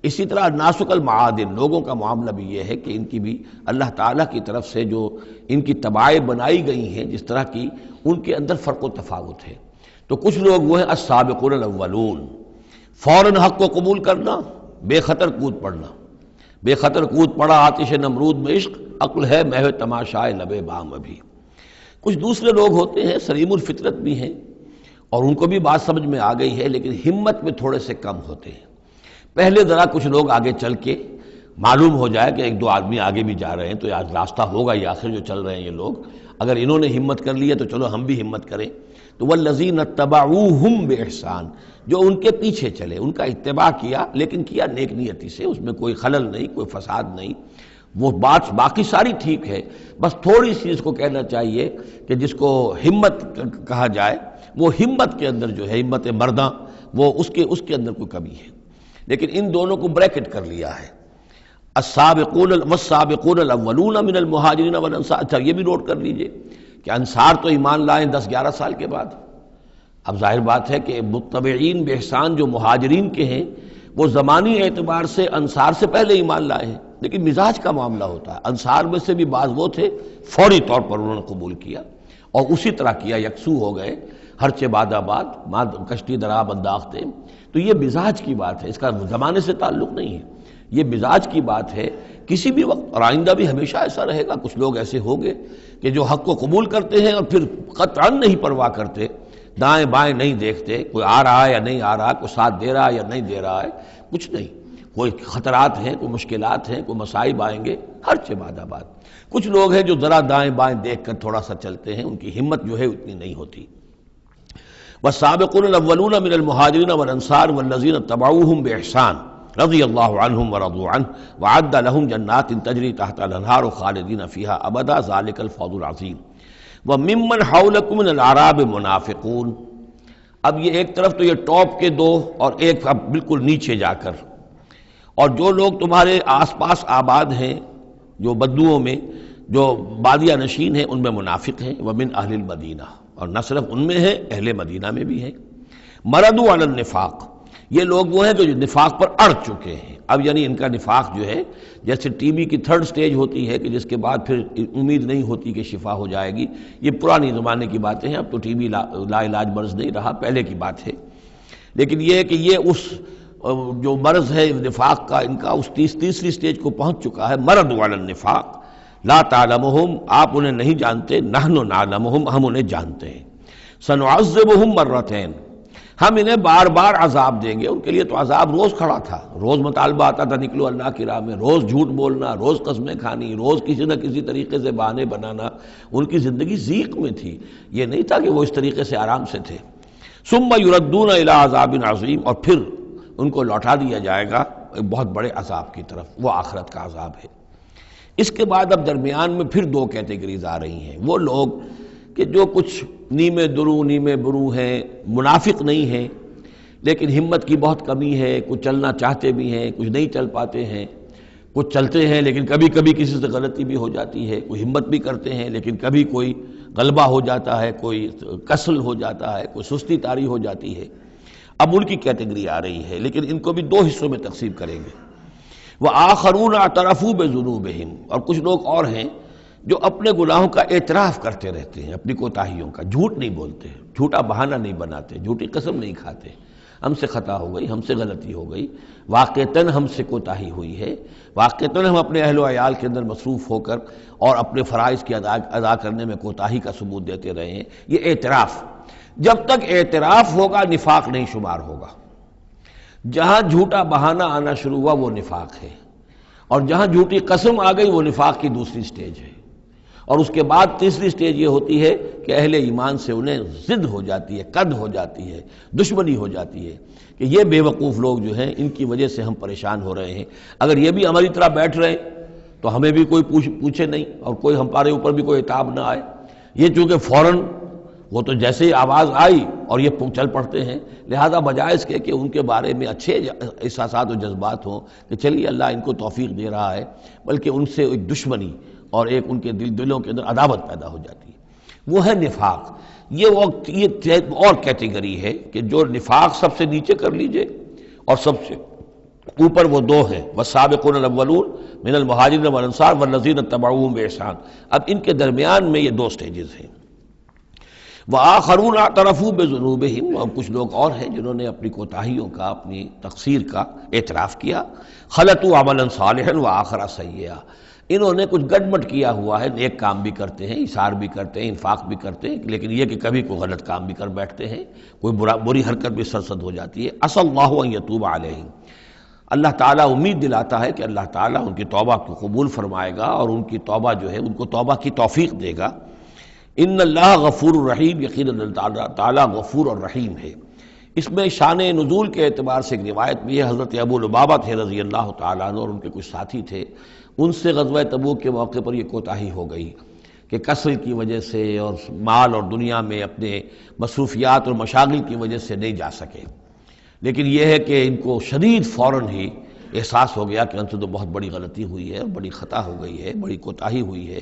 Speaker 1: اسی طرح الناس کالمعادن، لوگوں کا معاملہ بھی یہ ہے کہ ان کی بھی اللہ تعالیٰ کی طرف سے جو ان کی طبائع بنائی گئی ہیں جس طرح کی، ان کے اندر فرق و تفاوت ہے۔ تو کچھ لوگ وہ ہیں السابقون الاولون، فوراً حق کو قبول کرنا، بے خطر کود پڑنا، بے خطر کود پڑا آتش نمرود میں عشق، عقل ہے محو تماشائے لب بام ابھی۔ کچھ دوسرے لوگ ہوتے ہیں سلیم الفطرت بھی ہیں اور ان کو بھی بات سمجھ میں آ گئی ہے، لیکن ہمت میں تھوڑے سے کم ہوتے ہیں۔ پہلے ذرا کچھ لوگ آگے چل کے معلوم ہو جائے کہ ایک دو آدمی آگے بھی جا رہے ہیں تو آج راستہ ہوگا یہ، آخر جو چل رہے ہیں یہ لوگ، اگر انہوں نے ہمت کر لی ہے تو چلو ہم بھی ہمت کریں۔ تو والذین اتبعوہم بإحسان، جو ان کے پیچھے چلے، ان کا اتباع کیا، لیکن کیا نیک نیتی سے، اس میں کوئی خلل نہیں، کوئی فساد نہیں، وہ بات باقی ساری ٹھیک ہے، بس تھوڑی سی اس کو کہنا چاہیے کہ جس کو ہمت کہا جائے، وہ ہمت کے اندر جو ہے ہمت مرداں، وہ اس کے اندر کوئی کمی ہے۔ لیکن ان دونوں کو بریکٹ کر لیا ہے، السابقون والسابقون الاولون من المہاجرین والانصار۔ اچھا یہ بھی نوٹ کر لیجئے کہ انصار تو ایمان لائیں 10-11 سال کے بعد۔ اب ظاہر بات ہے کہ متبعین بإحسان جو مہاجرین کے ہیں وہ زمانی اعتبار سے انصار سے پہلے ایمان لائے ہیں، لیکن مزاج کا معاملہ ہوتا ہے۔ انصار میں سے بھی بعض وہ تھے فوری طور پر انہوں نے قبول کیا اور اسی طرح کیا، یکسو ہو گئے، ہر چہ بعد آباد کشتی درآب انداختے۔ تو یہ مزاج کی بات ہے، اس کا زمانے سے تعلق نہیں ہے، یہ مزاج کی بات ہے۔ کسی بھی وقت اور آئندہ بھی ہمیشہ ایسا رہے گا، کچھ لوگ ایسے ہوں گے کہ جو حق کو قبول کرتے ہیں اور پھر قطعاً نہیں پرواہ کرتے، دائیں بائیں نہیں دیکھتے، کوئی آ رہا ہے یا نہیں آ رہا، کوئی ساتھ دے رہا ہے یا نہیں دے رہا ہے، کچھ نہیں، کوئی خطرات ہیں، کوئی مشکلات ہیں، کوئی مصائب آئیں گے، ہر چہ بعد آباد۔ کچھ لوگ ہیں جو ذرا دائیں بائیں دیکھ کر تھوڑا سا چلتے ہیں، ان کی ہمت جو ہے اتنی نہیں ہوتی۔ والسابقون الاولون من المہاجرین والانصار والذین اتبعوہم بإحسان رضی اللہ عنہم ورضوا عنہ وعد لہم جنات تجری تحت الانہار خالدین فیہا ابدا ذالک الفوز العظیم۔ وممن حولکم من الاعراب منافقون، اب یہ ایک طرف تو یہ ٹاپ کے دو اور ایک اب بالکل نیچے جا کر، اور جو لوگ تمہارے آس پاس آباد ہیں جو بدوؤں میں، جو بادیہ نشین ہیں، ان میں منافق ہیں۔ ومن اہل المدینہ، اور نہ صرف ان میں ہیں، اہل مدینہ میں بھی ہیں۔ مردوا علی النفاق، یہ لوگ وہ ہیں جو نفاق پر اڑ چکے ہیں۔ اب یعنی ان کا نفاق جو ہے جیسے ٹی بی کی 3rd سٹیج ہوتی ہے کہ جس کے بعد پھر امید نہیں ہوتی کہ شفا ہو جائے گی، یہ پرانی زمانے کی باتیں ہیں، اب تو ٹی بی لا علاج مرض نہیں رہا، پہلے کی بات ہے۔ لیکن یہ ہے کہ یہ اس جو مرض ہے نفاق کا، ان کا اس تیسری سٹیج کو پہنچ چکا ہے۔ مردوا علی النفاق لا تعلمہم، آپ انہیں نہیں جانتے، نحن نعلمہم، ہم انہیں جانتے ہیں۔ سنعذبہم مرتین، ہم انہیں بار بار عذاب دیں گے. ان کے لیے تو عذاب روز کھڑا تھا، روز مطالبہ آتا تھا نکلو اللہ کی راہ میں، روز جھوٹ بولنا، روز قسمیں کھانی، روز کسی نہ کسی طریقے سے بہانے بنانا. ان کی زندگی ضیق میں تھی، یہ نہیں تھا کہ وہ اس طریقے سے آرام سے تھے. ثم یردون الی عذاب عظیم، اور پھر ان کو لوٹا دیا جائے گا ایک بہت بڑے عذاب کی طرف، وہ آخرت کا عذاب ہے. اس کے بعد اب درمیان میں پھر دو کیٹیگریز آ رہی ہیں. وہ لوگ کہ جو کچھ نیمے درو نیمے برو ہیں، منافق نہیں ہیں لیکن ہمت کی بہت کمی ہے، کچھ چلنا چاہتے بھی ہیں، کچھ نہیں چل پاتے ہیں، کچھ چلتے ہیں لیکن کبھی کبھی کسی سے غلطی بھی ہو جاتی ہے، کوئی ہمت بھی کرتے ہیں لیکن کبھی کوئی غلبہ ہو جاتا ہے، کوئی کسل ہو جاتا ہے، کوئی سستی طاری ہو جاتی ہے. اب ان کی کیٹیگری آ رہی ہے، لیکن ان کو بھی دو حصوں میں تقسیم کریں گے. وآخرون اعترفوا بذنوبہم، اور کچھ لوگ اور ہیں جو اپنے گناہوں کا اعتراف کرتے رہتے ہیں، اپنی کوتاہیوں کا. جھوٹ نہیں بولتے، جھوٹا بہانہ نہیں بناتے، جھوٹی قسم نہیں کھاتے. ہم سے خطا ہو گئی، ہم سے غلطی ہو گئی، واقعتاً ہم سے کوتاہی ہوئی ہے، واقعتاً ہم اپنے اہل و عیال کے اندر مصروف ہو کر اور اپنے فرائض کی ادا کرنے میں کوتاہی کا ثبوت دیتے رہے ہیں. یہ اعتراف، جب تک اعتراف ہوگا نفاق نہیں شمار ہوگا. جہاں جھوٹا بہانہ آنا شروع ہوا وہ نفاق ہے، اور جہاں جھوٹی قسم آ گئی وہ نفاق کی دوسری سٹیج ہے. اور اس کے بعد تیسری سٹیج یہ ہوتی ہے کہ اہل ایمان سے انہیں ضد ہو جاتی ہے، قد ہو جاتی ہے، دشمنی ہو جاتی ہے کہ یہ بے وقوف لوگ جو ہیں ان کی وجہ سے ہم پریشان ہو رہے ہیں. اگر یہ بھی ہماری طرح بیٹھ رہے تو ہمیں بھی کوئی پوچھے نہیں اور کوئی ہمارے اوپر بھی کوئی عتاب نہ آئے. یہ چونکہ فوراً وہ تو جیسے ہی آواز آئی اور یہ چل پڑتے ہیں، لہذا بجائے اس کے کہ ان کے بارے میں اچھے احساسات و جذبات ہوں کہ چلیے اللہ ان کو توفیق دے رہا ہے، بلکہ ان سے ایک دشمنی اور ایک ان کے دلوں کے اندر عداوت پیدا ہو جاتی ہے. وہ ہے نفاق. یہ اور کیٹیگری ہے کہ جو نفاق سب سے نیچے کر لیجئے اور سب سے اوپر وہ دو ہیں، والسابقون الاولون من المہاجرین والانصار والذین اتبعوہم بإحسان. اب ان کے درمیان میں یہ دو سٹیجز ہیں. وآخرون اعترفوا بذنوبہم، اور کچھ لوگ اور ہیں جنہوں نے اپنی کوتاہیوں کا، اپنی تقصیر کا اعتراف کیا. خلطوا عملا صالحا وآخر سیئا، انہوں نے کچھ گڈمٹ کیا ہوا ہے، نیک کام بھی کرتے ہیں، ایثار بھی کرتے ہیں، انفاق بھی کرتے ہیں، لیکن یہ کہ کبھی کوئی غلط کام بھی کر بیٹھتے ہیں، کوئی بری حرکت بھی سرزد ہو جاتی ہے. عسى اللہ ان یتوب علیہم، اللہ تعالیٰ امید دلاتا ہے کہ اللہ تعالیٰ ان کی توبہ کو قبول فرمائے گا اور ان کی توبہ جو ہے ان کو توبہ کی توفیق دے گا. ان اللہ غفور الرحیم، یقیناً اللہ تعالیٰ غفور اور رحیم ہے. اس میں شان نزول کے اعتبار سے ایک روایت بھی ہے. حضرت ابو لبابہ تھے رضی اللہ تعالیٰ عنہ اور ان کے کچھ ساتھی تھے، ان سے غزوہ تبوک کے موقع پر یہ کوتاہی ہو گئی کہ کسل کی وجہ سے اور مال اور دنیا میں اپنے مصروفیات اور مشاغل کی وجہ سے نہیں جا سکے. لیکن یہ ہے کہ ان کو شدید فوراً ہی احساس ہو گیا کہ ان سے تو بہت بڑی غلطی ہوئی ہے، بڑی خطا ہو گئی ہے، بڑی کوتاہی ہوئی ہے.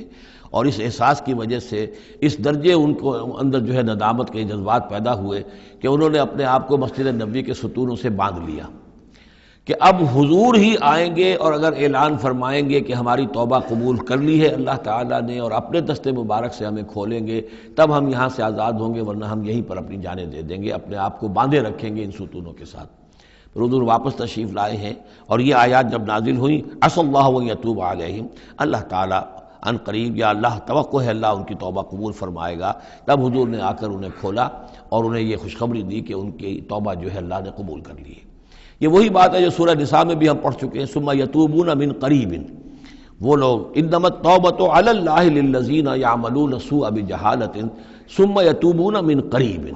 Speaker 1: اور اس احساس کی وجہ سے اس درجے ان کو اندر جو ہے ندامت کے جذبات پیدا ہوئے کہ انہوں نے اپنے آپ کو مسجد نبوی کے ستونوں سے باندھ لیا کہ اب حضور ہی آئیں گے اور اگر اعلان فرمائیں گے کہ ہماری توبہ قبول کر لی ہے اللہ تعالیٰ نے اور اپنے دست مبارک سے ہمیں کھولیں گے، تب ہم یہاں سے آزاد ہوں گے، ورنہ ہم یہیں پر اپنی جانیں دے دیں گے، اپنے آپ کو باندھے رکھیں گے ان ستونوں کے ساتھ. پھر حضور واپس تشریف لائے ہیں اور یہ آیات جب نازل ہوئیں، عسى اللہ ان یتوب علیہم، اللہ تعالیٰ ان قریب، یا اللہ توقع ہے اللہ ان کی توبہ قبول فرمائے گا. تب حضور نے آ کر انہیں کھولا اور انہیں یہ خوشخبری دی کہ ان کی توبہ جو ہے اللہ نے قبول کر لی ہے. یہ وہی بات ہے جو سورہ نساء میں بھی ہم پڑھ چکے ہیں. ثم یتوبون من قریب، وہ لوگ انما التوبۃ علی اللہ للذین یعملون السوء بجہالۃ ثم یتوبون من قریب.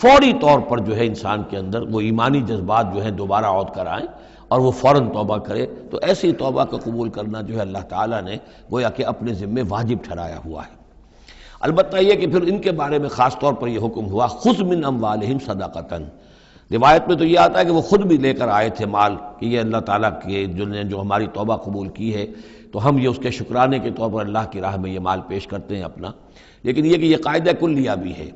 Speaker 1: فوری طور پر جو ہے انسان کے اندر وہ ایمانی جذبات جو ہیں دوبارہ عود کر آئیں اور وہ فوراً توبہ کرے، تو ایسی توبہ کا قبول کرنا جو ہے اللہ تعالیٰ نے گویا کہ اپنے ذمے واجب ٹھہرایا ہوا ہے. البتہ یہ کہ پھر ان کے بارے میں خاص طور پر یہ حکم ہوا خذ من اموالہم صدقۃ. روایت میں تو یہ آتا ہے کہ وہ خود بھی لے کر آئے تھے مال کہ یہ اللہ تعالیٰ کے جو ہماری توبہ قبول کی ہے تو ہم یہ اس کے شکرانے کے طور پر اللہ کی راہ میں یہ مال پیش کرتے ہیں اپنا. لیکن یہ کہ یہ قاعدہ کلیہ بھی ہے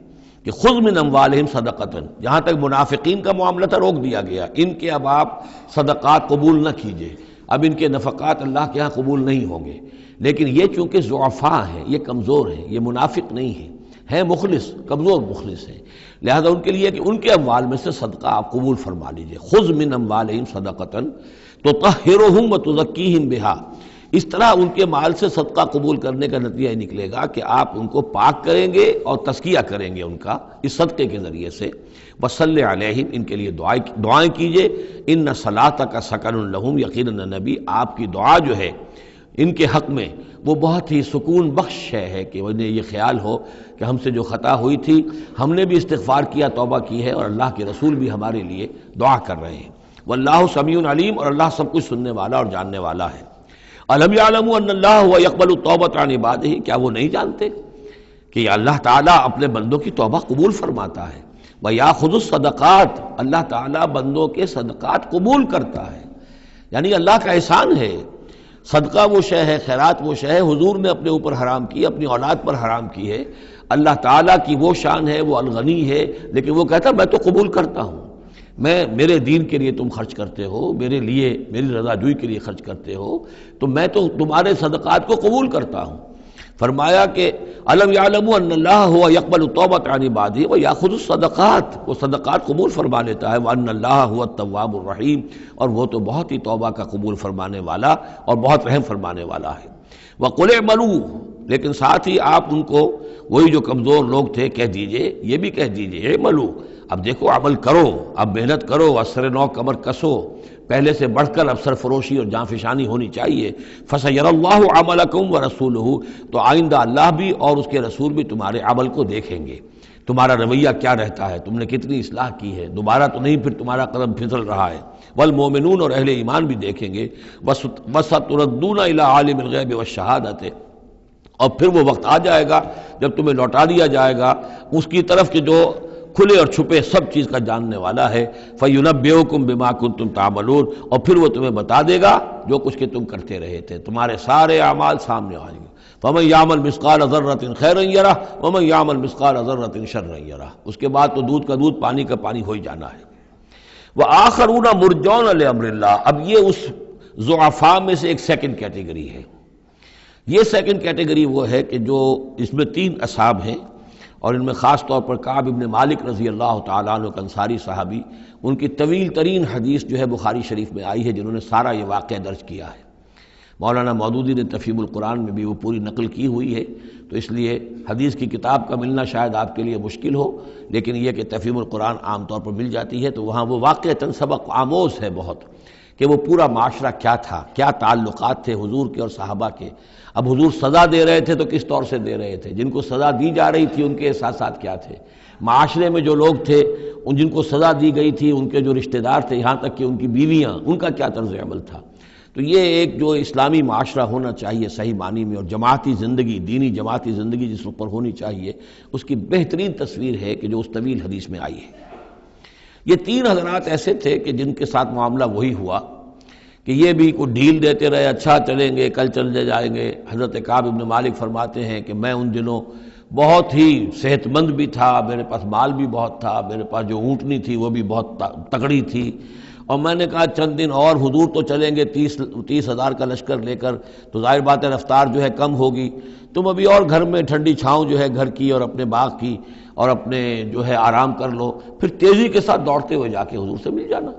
Speaker 1: کہ خذ من اموالہم صدقۃ، جہاں تک منافقین کا معاملہ تھا روک دیا گیا، ان کے اب آپ صدقات قبول نہ کیجئے، اب ان کے نفقات اللہ کے ہاں قبول نہیں ہوں گے. لیکن یہ چونکہ ضعفاء ہیں، یہ کمزور ہیں، یہ منافق نہیں ہیں مخلص، کمزور مخلص ہیں، لہذا ان کے لیے کہ ان کے اموال میں سے صدقہ آپ قبول فرما لیجئے. خذ من اموالہم صدقۃ تطہرہم وتزکیہم بہا، اس طرح ان کے مال سے صدقہ قبول کرنے کا نتیجہ یہ نکلے گا کہ آپ ان کو پاک کریں گے اور تزکیہ کریں گے ان کا اس صدقے کے ذریعے سے. وصلی علیہم، ان کے لیے دعائیں کیجئے. ان صلاتک سکن لہم، یقیناً نبی آپ کی دعا جو ہے ان کے حق میں وہ بہت ہی سکون بخش ہے کہ انہیں یہ خیال ہو کہ ہم سے جو خطا ہوئی تھی ہم نے بھی استغفار کیا، توبہ کی ہے، اور اللہ کے رسول بھی ہمارے لیے دعا کر رہے ہیں. واللہ سمیع علیم، اور اللہ سب کچھ سننے والا اور جاننے والا ہے. الم یعلموا ان اللہ هو يقبل التوبۃ عن عبادہ، کیا وہ نہیں جانتے کہ اللہ تعالیٰ اپنے بندوں کی توبہ قبول فرماتا ہے. ویاخذ الصدقات، اللہ تعالیٰ بندوں کے صدقات قبول کرتا ہے. یعنی اللہ کا احسان ہے. صدقہ وہ شے ہے، خیرات وہ شے ہے حضور نے اپنے اوپر حرام کی، اپنی اولاد پر حرام کی ہے. اللہ تعالیٰ کی وہ شان ہے، وہ الغنی ہے، لیکن وہ کہتا ہے میں تو قبول کرتا ہوں. میرے دین کے لیے تم خرچ کرتے ہو، میرے لیے میری رضا جوئی کے لیے خرچ کرتے ہو، تو میں تو تمہارے صدقات کو قبول کرتا ہوں. فرمایا کہ الم یعلموا ان اللہ هو يقبل التوبۃ عن عبادہ ویاخذ الصدقات، وہ صدقات قبول فرما لیتا ہے. وان اللہ هو التواب الرحیم، اور وہ تو بہت ہی توبہ کا قبول فرمانے والا اور بہت رحم فرمانے والا ہے. وقل اعملوا، لیکن ساتھ ہی آپ ان کو وہی جو کمزور لوگ تھے کہہ دیجئے، یہ بھی کہہ دیجئے اعملوا، اب دیکھو عمل کرو، اب محنت کرو، اسر نو کمر کسو، پہلے سے بڑھ کر اب سرفروشی اور جاں فشانی ہونی چاہیے. فَسَيَرَى اللَّهُ عَمَلَكُمْ وَرَسُولُهُ، تو آئندہ اللہ بھی اور اس کے رسول بھی تمہارے عمل کو دیکھیں گے، تمہارا رویہ کیا رہتا ہے، تم نے کتنی اصلاح کی ہے، دوبارہ تو نہیں پھر تمہارا قدم پھسل رہا ہے. والمومنون، اور اہل ایمان بھی دیکھیں گے. وَسَتُرَدُّونَ إِلَىٰ عَالِمِ الْغَيْبِ وَالشَّهَادَةِ، اور پھر وہ وقت آ جائے گا جب تمہیں لوٹا دیا جائے گا اس کی طرف کہ جو کھلے اور چھپے سب چیز کا جاننے والا ہے. فَيُنَبِّئُكُم بِمَا كُنتُمْ تَعْمَلُونَ، اور پھر وہ تمہیں بتا دے گا جو کچھ کہ تم کرتے رہے تھے، تمہارے سارے اعمال سامنے آئیں گے. فَمَن يَعْمَلْ مِثْقَالَ ذَرَّةٍ خَيْرًا يَرَهُ وَمَن يَعْمَلْ مِثْقَالَ ذَرَّةٍ شَرًّا يَرَهُ. اس کے بعد تو دودھ کا دودھ پانی کا پانی ہو ہی جانا ہے. وَآخَرُونَ مُرْجَوْنَ لِأَمْرِ اللَّهِ، اب یہ اس ضعفاء میں سے ایک سیکنڈ کیٹیگری ہے. یہ سیکنڈ کیٹیگری وہ ہے کہ جو اس میں 3 اصحاب ہیں، اور ان میں خاص طور پر کعب ابن مالک رضی اللہ تعالیٰ عنہ انصاری صحابی، ان کی طویل ترین حدیث جو ہے بخاری شریف میں آئی ہے، جنہوں نے سارا یہ واقعہ درج کیا ہے. مولانا مودودی نے تفہیم القرآن میں بھی وہ پوری نقل کی ہوئی ہے، تو اس لیے حدیث کی کتاب کا ملنا شاید آپ کے لیے مشکل ہو، لیکن یہ کہ تفہیم القرآن عام طور پر مل جاتی ہے، تو وہاں وہ واقعتاً سبق آموز ہے بہت، کہ وہ پورا معاشرہ کیا تھا، کیا تعلقات تھے حضور کے اور صحابہ کے. اب حضور سزا دے رہے تھے تو کس طور سے دے رہے تھے، جن کو سزا دی جا رہی تھی ان کے احساسات کیا تھے، معاشرے میں جو لوگ تھے ان جن کو سزا دی گئی تھی ان کے جو رشتہ دار تھے، یہاں تک کہ ان کی بیویاں، ان کا کیا طرز عمل تھا. تو یہ ایک جو اسلامی معاشرہ ہونا چاہیے صحیح معنی میں، اور جماعتی زندگی، دینی جماعتی زندگی جس پر ہونی چاہیے، اس کی بہترین تصویر ہے کہ جو اس طویل حدیث میں آئی ہے. یہ 3 حضرات ایسے تھے کہ جن کے ساتھ معاملہ وہی ہوا کہ یہ بھی کوئی ڈھیل دیتے رہے، اچھا چلیں گے، کل چلے جائیں گے. حضرت کعب ابن مالک فرماتے ہیں کہ میں ان دنوں بہت ہی صحت مند بھی تھا، میرے پاس مال بھی بہت تھا، میرے پاس جو اونٹنی تھی وہ بھی بہت تکڑی تھی، اور میں نے کہا چند دن اور حضور تو چلیں گے 30,000 کا لشکر لے کر، تو ظاہر بات ہے رفتار جو ہے کم ہوگی، تم ابھی اور گھر میں ٹھنڈی چھاؤں جو ہے گھر کی اور اپنے باغ کی اور اپنے جو ہے آرام کر لو، پھر تیزی کے ساتھ دوڑتے ہوئے جا کے حضور سے مل جانا.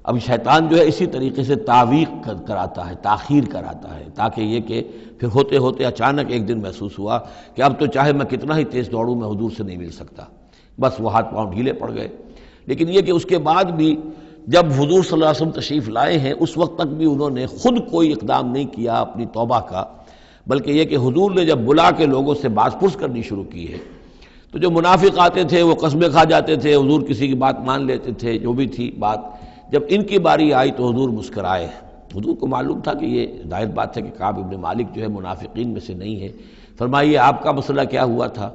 Speaker 1: اب شیطان جو ہے اسی طریقے سے تعویق کراتا ہے، تاخیر کراتا ہے، تاکہ یہ کہ پھر ہوتے ہوتے اچانک ایک دن محسوس ہوا کہ اب تو چاہے میں کتنا ہی تیز دوڑوں میں حضور سے نہیں مل سکتا، بس وہ ہاتھ پاؤں ڈھیلے پڑ گئے. لیکن یہ کہ اس کے بعد بھی جب حضور صلی اللہ علیہ وسلم تشریف لائے ہیں اس وقت تک بھی انہوں نے خود کوئی اقدام نہیں کیا اپنی توبہ کا، بلکہ یہ کہ حضور نے جب بلا کے لوگوں سے باز پرس کرنی شروع کی ہے تو جو منافق آتے تھے وہ قسمیں کھا جاتے تھے، حضور کسی کی بات مان لیتے تھے، جو بھی تھی بات. جب ان کی باری آئی تو حضور مسکرائے. حضور کو معلوم تھا کہ یہ ظاہر بات ہے کہ کعب ابن مالک جو ہے منافقین میں سے نہیں ہے. فرمائیے آپ کا مسئلہ کیا ہوا تھا؟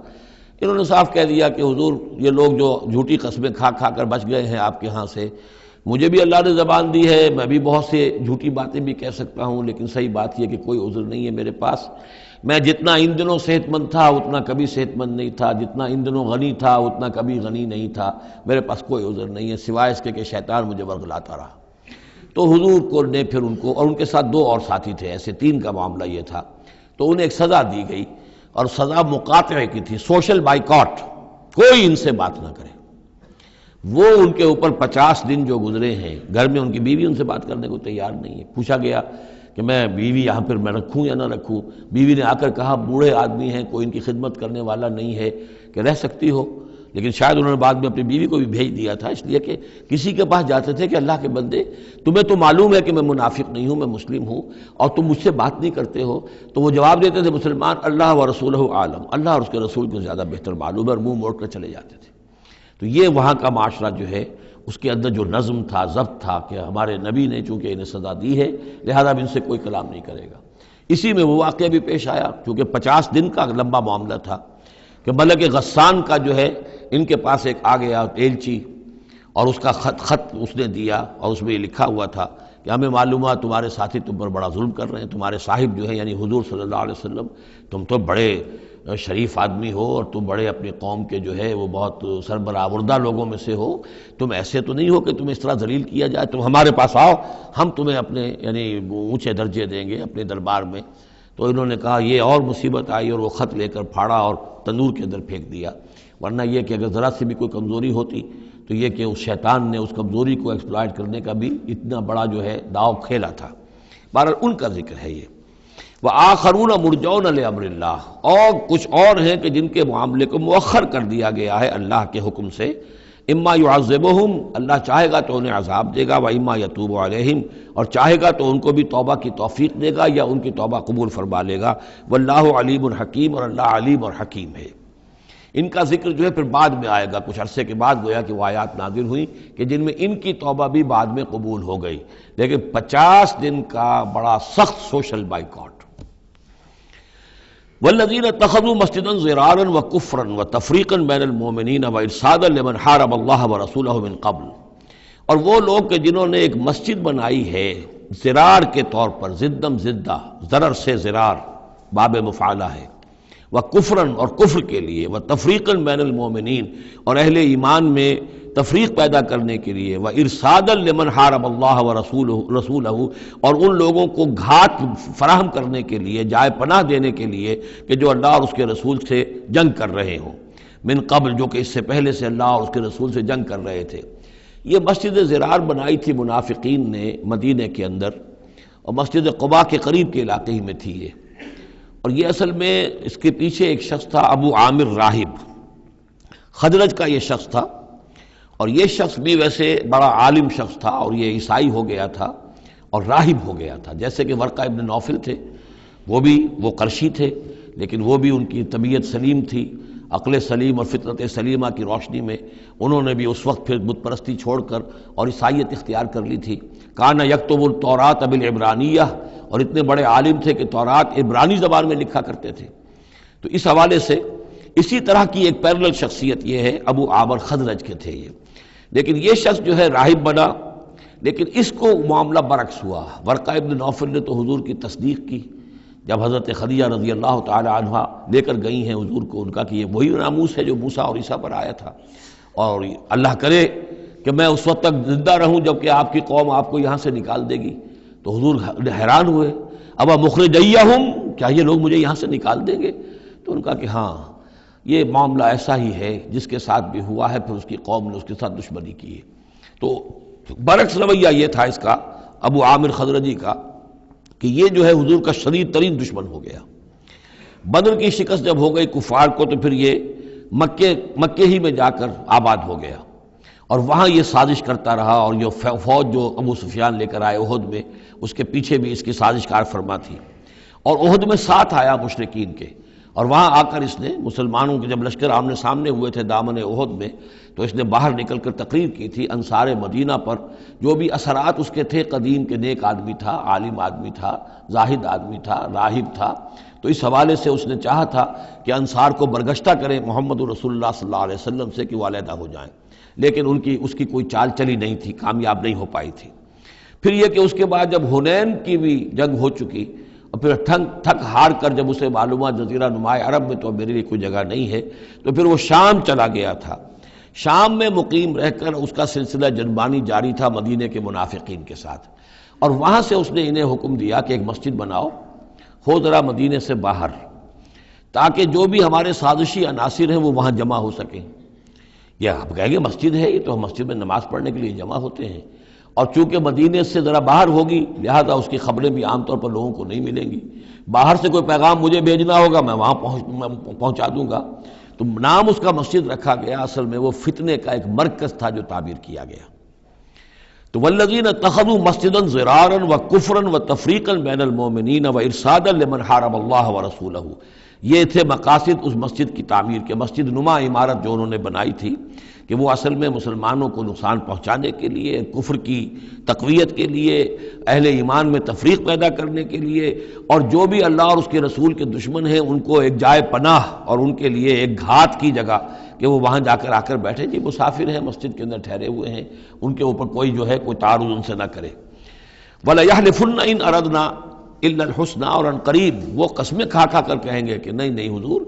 Speaker 1: انہوں نے صاف کہہ دیا کہ حضور یہ لوگ جو جھوٹی قسمیں کھا کھا کر بچ گئے ہیں آپ کے ہاں سے، مجھے بھی اللہ نے زبان دی ہے، میں بھی بہت سے جھوٹی باتیں بھی کہہ سکتا ہوں، لیکن صحیح بات یہ کہ کوئی عذر نہیں ہے میرے پاس. میں جتنا ان دنوں صحت مند تھا اتنا کبھی صحت مند نہیں تھا، جتنا ان دنوں غنی تھا اتنا کبھی غنی نہیں تھا، میرے پاس کوئی عذر نہیں ہے سوائے اس کے کہ شیطان مجھے ورغلاتا رہا. تو حضور کو نے پھر ان کو، اور ان کے ساتھ 2 اور ساتھی تھے، ایسے 3 کا معاملہ یہ تھا، تو انہیں ایک سزا دی گئی، اور سزا مقاطعے کی تھی، سوشل بائیکاٹ، کوئی ان سے بات نہ کرے. وہ ان کے اوپر 50 دن جو گزرے ہیں، گھر میں ان کی بیوی ان سے بات کرنے کو تیار نہیں ہے. پوچھا گیا کہ میں بیوی یہاں پر میں رکھوں یا نہ رکھوں. بیوی نے آ کر کہا بوڑھے آدمی ہیں، کوئی ان کی خدمت کرنے والا نہیں ہے کہ رہ سکتی ہو، لیکن شاید انہوں نے بعد میں اپنی بیوی کو بھی بھیج دیا تھا، اس لیے کہ کسی کے پاس جاتے تھے کہ اللہ کے بندے تمہیں تو معلوم ہے کہ میں منافق نہیں ہوں، میں مسلم ہوں، اور تم مجھ سے بات نہیں کرتے ہو. تو وہ جواب دیتے تھے مسلمان اللہ و رسولہ عالم، اللہ اور اس کے رسول کو زیادہ بہتر معلوم ہے، اور منہ موڑ کر چلے جاتے تھے. تو یہ وہاں کا معاشرہ جو ہے اس کے اندر جو نظم تھا، ضبط تھا کہ ہمارے نبی نے چونکہ انہیں سزا دی ہے لہذا اب ان سے کوئی کلام نہیں کرے گا. اسی میں وہ واقعہ بھی پیش آیا، چونکہ 50 دن کا لمبا معاملہ تھا کہ ملک غسان کا جو ہے ان کے پاس ایک آ گیا ایلچی، اور اس کا خط اس نے دیا، اور اس میں یہ لکھا ہوا تھا کہ ہمیں معلوم ہے تمہارے ساتھی تم پر بڑا ظلم کر رہے ہیں، تمہارے صاحب جو ہے یعنی حضور صلی اللہ علیہ وسلم، تم تو بڑے شریف آدمی ہو اور تم بڑے اپنی قوم کے جو ہے وہ بہت سربراوردہ لوگوں میں سے ہو، تم ایسے تو نہیں ہو کہ تمہیں اس طرح ذلیل کیا جائے، تم ہمارے پاس آؤ، ہم تمہیں اپنے یعنی اونچے درجے دیں گے اپنے دربار میں. تو انہوں نے کہا یہ اور مصیبت آئی، اور وہ خط لے کر پھاڑا اور تندور کے اندر پھینک دیا. ورنہ یہ کہ اگر ذرا سی بھی کوئی کمزوری ہوتی تو یہ کہ اس شیطان نے اس کمزوری کو ایکسپلائٹ کرنے کا بھی اتنا بڑا جو ہے داؤ کھیلا تھا. بہرحال ان کا ذکر ہے یہ. وآخرون مرجون لامر اللہ، اور کچھ اور ہیں کہ جن کے معاملے کو مؤخر کر دیا گیا ہے اللہ کے حکم سے. اما یعذبہم، اللہ چاہے گا تو انہیں عذاب دے گا، واما یتوب علیہم، اور چاہے گا تو ان کو بھی توبہ کی توفیق دے گا یا ان کی توبہ قبول فرما لے گا. واللہ علیم حکیم، اور اللہ علیم اور حکیم ہے. ان کا ذکر جو ہے پھر بعد میں آئے گا، کچھ عرصے کے بعد گویا کہ وہ آیات نازل ہوئیں کہ جن میں ان کی توبہ بھی بعد میں قبول ہو گئی. لیکن 50 دن کا بڑا سخت سوشل بائیکاٹ. والذین اتخذوا مسجدا ضرارا وکفرا وتفریقا بین المؤمنین وارصادا لمن حارب اللہ ورسولہ من قبل، اور وہ لوگ کہ جنہوں نے ایک مسجد بنائی ہے ضرار کے طور پر، زدم زدہ، ضرر سے ضرار باب مفعلہ ہے، وکفرا اور کفر کے لیے، وتفریقا بین المؤمنین اور اہل ایمان میں تفریق پیدا کرنے کے لیے، وارصادا لمن حارب اللہ ورسولہ اور ان لوگوں کو گھات فراہم کرنے کے لیے، جائے پناہ دینے کے لیے کہ جو اللہ اور اس کے رسول سے جنگ کر رہے ہوں، من قبل جو کہ اس سے پہلے سے اللہ اور اس کے رسول سے جنگ کر رہے تھے. یہ مسجد ضرار بنائی تھی منافقین نے مدینے کے اندر، اور مسجد قباء کے قریب کے علاقے ہی میں تھی یہ. اور یہ اصل میں اس کے پیچھے ایک شخص تھا ابو عامر راہب، خزرج کا یہ شخص تھا، اور یہ شخص بھی ویسے بڑا عالم شخص تھا، اور یہ عیسائی ہو گیا تھا اور راہب ہو گیا تھا. جیسے کہ ورقہ ابن نوفل تھے، وہ قرشی تھے، لیکن وہ بھی ان کی طبیعت سلیم تھی، عقل سلیم اور فطرت سلیمہ کی روشنی میں انہوں نے بھی اس وقت پھر بت پرستی چھوڑ کر اور عیسائیت اختیار کر لی تھی. کان یکتب التوراۃ بالعبرانیہ، اور اتنے بڑے عالم تھے کہ تورات عبرانی زبان میں لکھا کرتے تھے. تو اس حوالے سے اسی طرح کی ایک پیرلل شخصیت یہ ہے، ابو عامر خزرج کے تھے یہ. لیکن یہ شخص جو ہے راہب بنا، لیکن اس کو معاملہ برعکس ہوا. ورقہ ابن نوفل نے تو حضور کی تصدیق کی جب حضرت خدیجہ رضی اللہ تعالی عنہا لے کر گئی ہیں حضور کو، ان کا کہ یہ وہی ناموس ہے جو موسیٰ اور عیسیٰ پر آیا تھا، اور اللہ کرے کہ میں اس وقت تک زندہ رہوں جب کہ آپ کی قوم آپ کو یہاں سے نکال دے گی. تو حضور حیران ہوئے، ابا مخرجیہم، کیا یہ لوگ مجھے یہاں سے نکال دیں گے؟ تو ان کا کہ ہاں یہ معاملہ ایسا ہی ہے، جس کے ساتھ بھی ہوا ہے پھر اس کی قوم نے اس کے ساتھ دشمنی کی ہے. تو برعکس رویہ یہ تھا اس کا ابو عامر خزرجی کا کہ یہ جو ہے حضور کا شدید ترین دشمن ہو گیا. بدر کی شکست جب ہو گئی کفار کو تو پھر یہ مکے ہی میں جا کر آباد ہو گیا، اور وہاں یہ سازش کرتا رہا. اور یہ فوج جو ابو سفیان لے کر آئے احد میں، اس کے پیچھے بھی اس کی سازش کار فرما تھی. اور احد میں ساتھ آیا مشرکین کے، اور وہاں آ کر اس نے مسلمانوں کے جب لشکر آمنے سامنے ہوئے تھے دامن احد میں، تو اس نے باہر نکل کر تقریر کی تھی انصار مدینہ پر جو بھی اثرات اس کے تھے قدیم کے. نیک آدمی تھا، عالم آدمی تھا، زاہد آدمی تھا، راہب تھا. تو اس حوالے سے اس نے چاہا تھا کہ انصار کو برگشتہ کریں محمد رسول اللہ صلی اللہ علیہ وسلم سے کہ وہ علیحدہ ہو جائیں، لیکن اس کی کوئی چال چلی نہیں تھی، کامیاب نہیں ہو پائی تھی. پھر یہ کہ اس کے بعد جب حنین کی بھی جنگ ہو چکی، اور پھر تھک ہار کر جب اسے معلوم جزیرہ نماء عرب میں تو میرے لیے کوئی جگہ نہیں ہے، تو پھر وہ شام چلا گیا تھا. شام میں مقیم رہ کر اس کا سلسلہ جنبانی جاری تھا مدینے کے منافقین کے ساتھ، اور وہاں سے اس نے انہیں حکم دیا کہ ایک مسجد بناؤ، ہو ذرا مدینے سے باہر، تاکہ جو بھی ہمارے سازشی عناصر ہیں وہ وہاں جمع ہو سکیں. یہ آپ کہیں گے مسجد ہے، یہ تو ہم مسجد میں نماز پڑھنے کے لیے جمع ہوتے ہیں. اور چونکہ مدینے سے ذرا باہر ہوگی لہذا اس کی خبریں بھی عام طور پر لوگوں کو نہیں ملیں گی، باہر سے کوئی پیغام مجھے بھیجنا ہوگا میں وہاں پہنچا دوں گا۔ تو نام اس کا مسجد رکھا گیا، اصل میں وہ فتنے کا ایک مرکز تھا جو تعبیر کیا گیا۔ تو والذین اتخذوا مسجدا ضرارا وکفرا وتفریقا بین المؤمنین وارصادا لمن حارب اللہ ورسولہ، یہ تھے مقاصد اس مسجد کی تعمیر کے، مسجد نما عمارت جو انہوں نے بنائی تھی کہ وہ اصل میں مسلمانوں کو نقصان پہنچانے کے لیے، کفر کی تقویت کے لیے، اہل ایمان میں تفریق پیدا کرنے کے لیے، اور جو بھی اللہ اور اس کے رسول کے دشمن ہیں ان کو ایک جائے پناہ اور ان کے لیے ایک گھات کی جگہ کہ وہ وہاں جا کر آ کر بیٹھے، جی مسافر ہیں مسجد کے اندر ٹھہرے ہوئے ہیں، ان کے اوپر کوئی جو ہے کوئی تعارض ان سے نہ کرے۔ وَلَيَحْلِفُنَّ إِنْ أَرَدْنَا إِلَّا الْحُسْنَى، اور عن قریب وہ قسمیں کھا کھا کر کہیں گے کہ نہیں حضور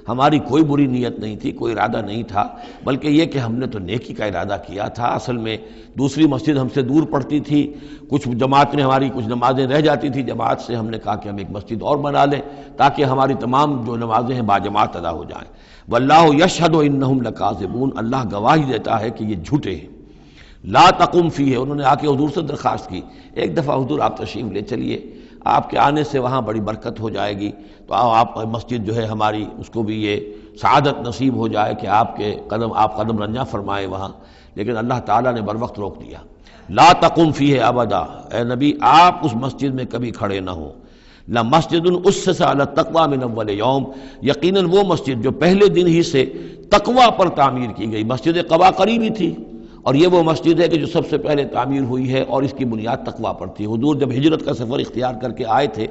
Speaker 1: ہماری کوئی بری نیت نہیں تھی، کوئی ارادہ نہیں تھا، بلکہ یہ کہ ہم نے تو نیکی کا ارادہ کیا تھا۔ اصل میں دوسری مسجد ہم سے دور پڑتی تھی، کچھ جماعت میں ہماری کچھ نمازیں رہ جاتی تھی جماعت سے، ہم نے کہا کہ ہم ایک مسجد اور بنا لیں تاکہ ہماری تمام جو نمازیں ہیں باجماعت ادا ہو جائیں۔ واللہ یشہد انہم لکاذبون، اللہ گواہی دیتا ہے کہ یہ جھوٹے ہیں۔ لا تقم فیہ، انہوں نے آ کے حضور سے درخواست کی، ایک دفعہ حضور آپ تشریف لے چلیے، آپ کے آنے سے وہاں بڑی برکت ہو جائے گی، تو آپ مسجد جو ہے ہماری اس کو بھی یہ سعادت نصیب ہو جائے کہ آپ قدم رنجاں فرمائے وہاں، لیکن اللہ تعالیٰ نے بر وقت روک دیا۔ لا تقم فیہ ابدا، اے نبی آپ اس مسجد میں کبھی کھڑے نہ ہو۔ لمسجد اسس علی التقوی من اول یوم، یقیناً وہ مسجد جو پہلے دن ہی سے تقوی پر تعمیر کی گئی، مسجد قباء قریب ہی تھی، اور یہ وہ مسجد ہے کہ جو سب سے پہلے تعمیر ہوئی ہے اور اس کی بنیاد تقوی پر تھی۔ حضور جب ہجرت کا سفر اختیار کر کے آئے تھے،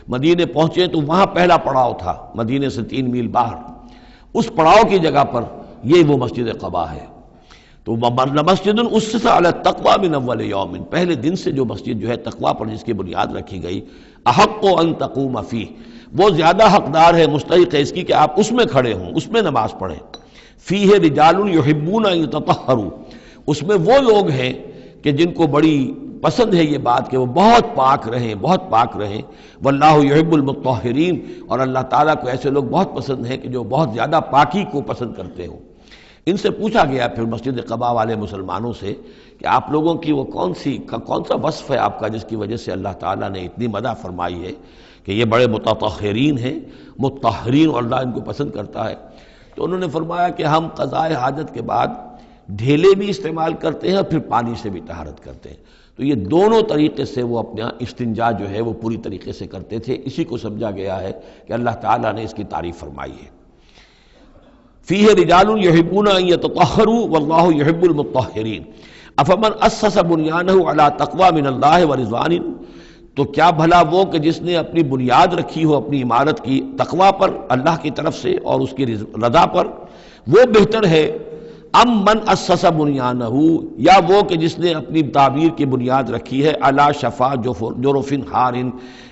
Speaker 1: مدینے پہنچے تو وہاں پہلا پڑاؤ تھا، مدینے سے 3 میل باہر، اس پڑاؤ کی جگہ پر یہ وہ مسجد قباء ہے۔ تو مسجد اسس علی التقوی من اول یوم، پہلے دن سے جو مسجد جو ہے تقوی پر جس کی بنیاد رکھی گئی، احق ان تقوم فیہ، وہ زیادہ حقدار ہے، مستحق ہے اس کی کہ آپ اس میں کھڑے ہوں، اس میں نماز پڑھیں۔ فیہ رجال یحبون ان یتطہروا، اس میں وہ لوگ ہیں کہ جن کو بڑی پسند ہے یہ بات کہ وہ بہت پاک رہیں، بہت پاک رہیں۔ واللہ یحب المطہرین، اور اللہ تعالیٰ کو ایسے لوگ بہت پسند ہیں کہ جو بہت زیادہ پاکی کو پسند کرتے ہوں۔ ان سے پوچھا گیا پھر مسجد قباء والے مسلمانوں سے کہ آپ لوگوں کی وہ کون سا وصف ہے آپ کا جس کی وجہ سے اللہ تعالیٰ نے اتنی مدح فرمائی ہے کہ یہ بڑے متطہرین ہیں، مطہرین، اور اللہ ان کو پسند کرتا ہے؟ تو انہوں نے فرمایا کہ ہم قضاء حاجت کے بعد ڈھیلے بھی استعمال کرتے ہیں اور پھر پانی سے بھی طہارت کرتے ہیں۔ تو یہ دونوں طریقے سے وہ اپنا استنجا جو ہے وہ پوری طریقے سے کرتے تھے، اسی کو سمجھا گیا ہے کہ اللہ تعالیٰ نے اس کی تعریف فرمائی ہے۔ فیہ رجال یحبون ان یتطہروا واللہ یحب المطہرین، افمن اسس بنیانہ علی تقوی من اللہ ورضوان، تو کیا بھلا وہ کہ جس نے اپنی بنیاد رکھی ہو اپنی عمارت کی تقوی پر اللہ کی طرف سے اور اس کی رضا پر، وہ بہتر ہے، ام من اسس بنیانہ، یا وہ کہ جس نے اپنی تعبیر کی بنیاد رکھی ہے علی شفا جرف ہار،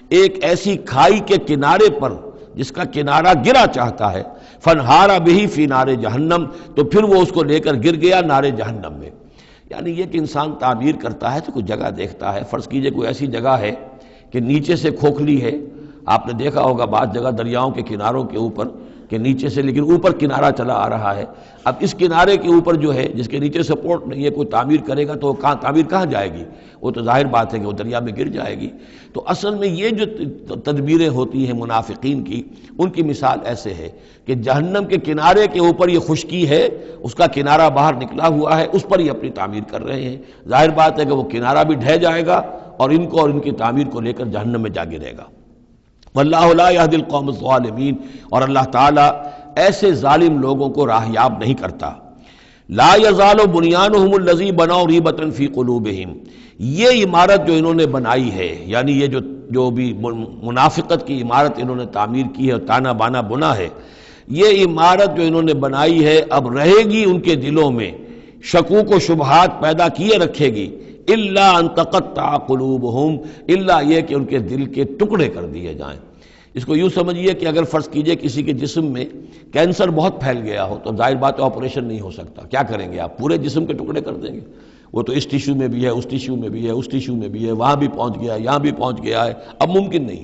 Speaker 1: ایک ایسی کھائی کے کنارے پر جس کا کنارہ گرا چاہتا ہے، فنہارا بہ فی نار جہنم، تو پھر وہ اس کو لے کر گر گیا نار جہنم میں۔ یعنی یہ کہ انسان تعبیر کرتا ہے تو کوئی جگہ دیکھتا ہے، فرض کیجئے کوئی ایسی جگہ ہے کہ نیچے سے کھوکھلی ہے، آپ نے دیکھا ہوگا بعض جگہ دریاؤں کے کناروں کے اوپر کہ نیچے سے لیکن اوپر کنارہ چلا آ رہا ہے، اب اس کنارے کے اوپر جو ہے جس کے نیچے سپورٹ نہیں ہے، کوئی تعمیر کرے گا تو تعمیر کہاں جائے گی؟ وہ تو ظاہر بات ہے کہ وہ دریا میں گر جائے گی۔ تو اصل میں یہ جو تدبیریں ہوتی ہیں منافقین کی، ان کی مثال ایسے ہے کہ جہنم کے کنارے کے اوپر یہ خشکی ہے، اس کا کنارہ باہر نکلا ہوا ہے، اس پر ہی اپنی تعمیر کر رہے ہیں، ظاہر بات ہے کہ وہ کنارہ بھی ڈھہ جائے گا اور ان کو اور ان کی تعمیر کو لے کر جہنم میں جا گرے گا۔ واللہ لا یہدی القوم الظالمین، اور اللہ تعالیٰ ایسے ظالم لوگوں کو راہیاب نہیں کرتا۔ لا یزال بنیانہم الذی بنوا ریبۃ فی قلوبہم، یہ عمارت جو انہوں نے بنائی ہے، یعنی یہ جو بھی منافقت کی عمارت انہوں نے تعمیر کی ہے اور تانا بانا بنا ہے، یہ عمارت جو انہوں نے بنائی ہے اب رہے گی ان کے دلوں میں، شکوک و شبہات پیدا کیے رکھے گی، الا ان تقطع قلوبہم، الا یہ کہ ان کے دل کے ٹکڑے کر دیے جائیں۔ اس کو یوں سمجھیے کہ اگر فرض کیجئے کسی کے جسم میں کینسر بہت پھیل گیا ہو تو ظاہر بات ہے آپریشن نہیں ہو سکتا، کیا کریں گے آپ؟ پورے جسم کے ٹکڑے کر دیں گے؟ وہ تو اس ٹیشو میں بھی ہے، اس ٹیشو میں بھی ہے، اس ٹیشو میں بھی ہے، وہاں بھی پہنچ گیا ہے، یہاں بھی پہنچ گیا ہے، اب ممکن نہیں۔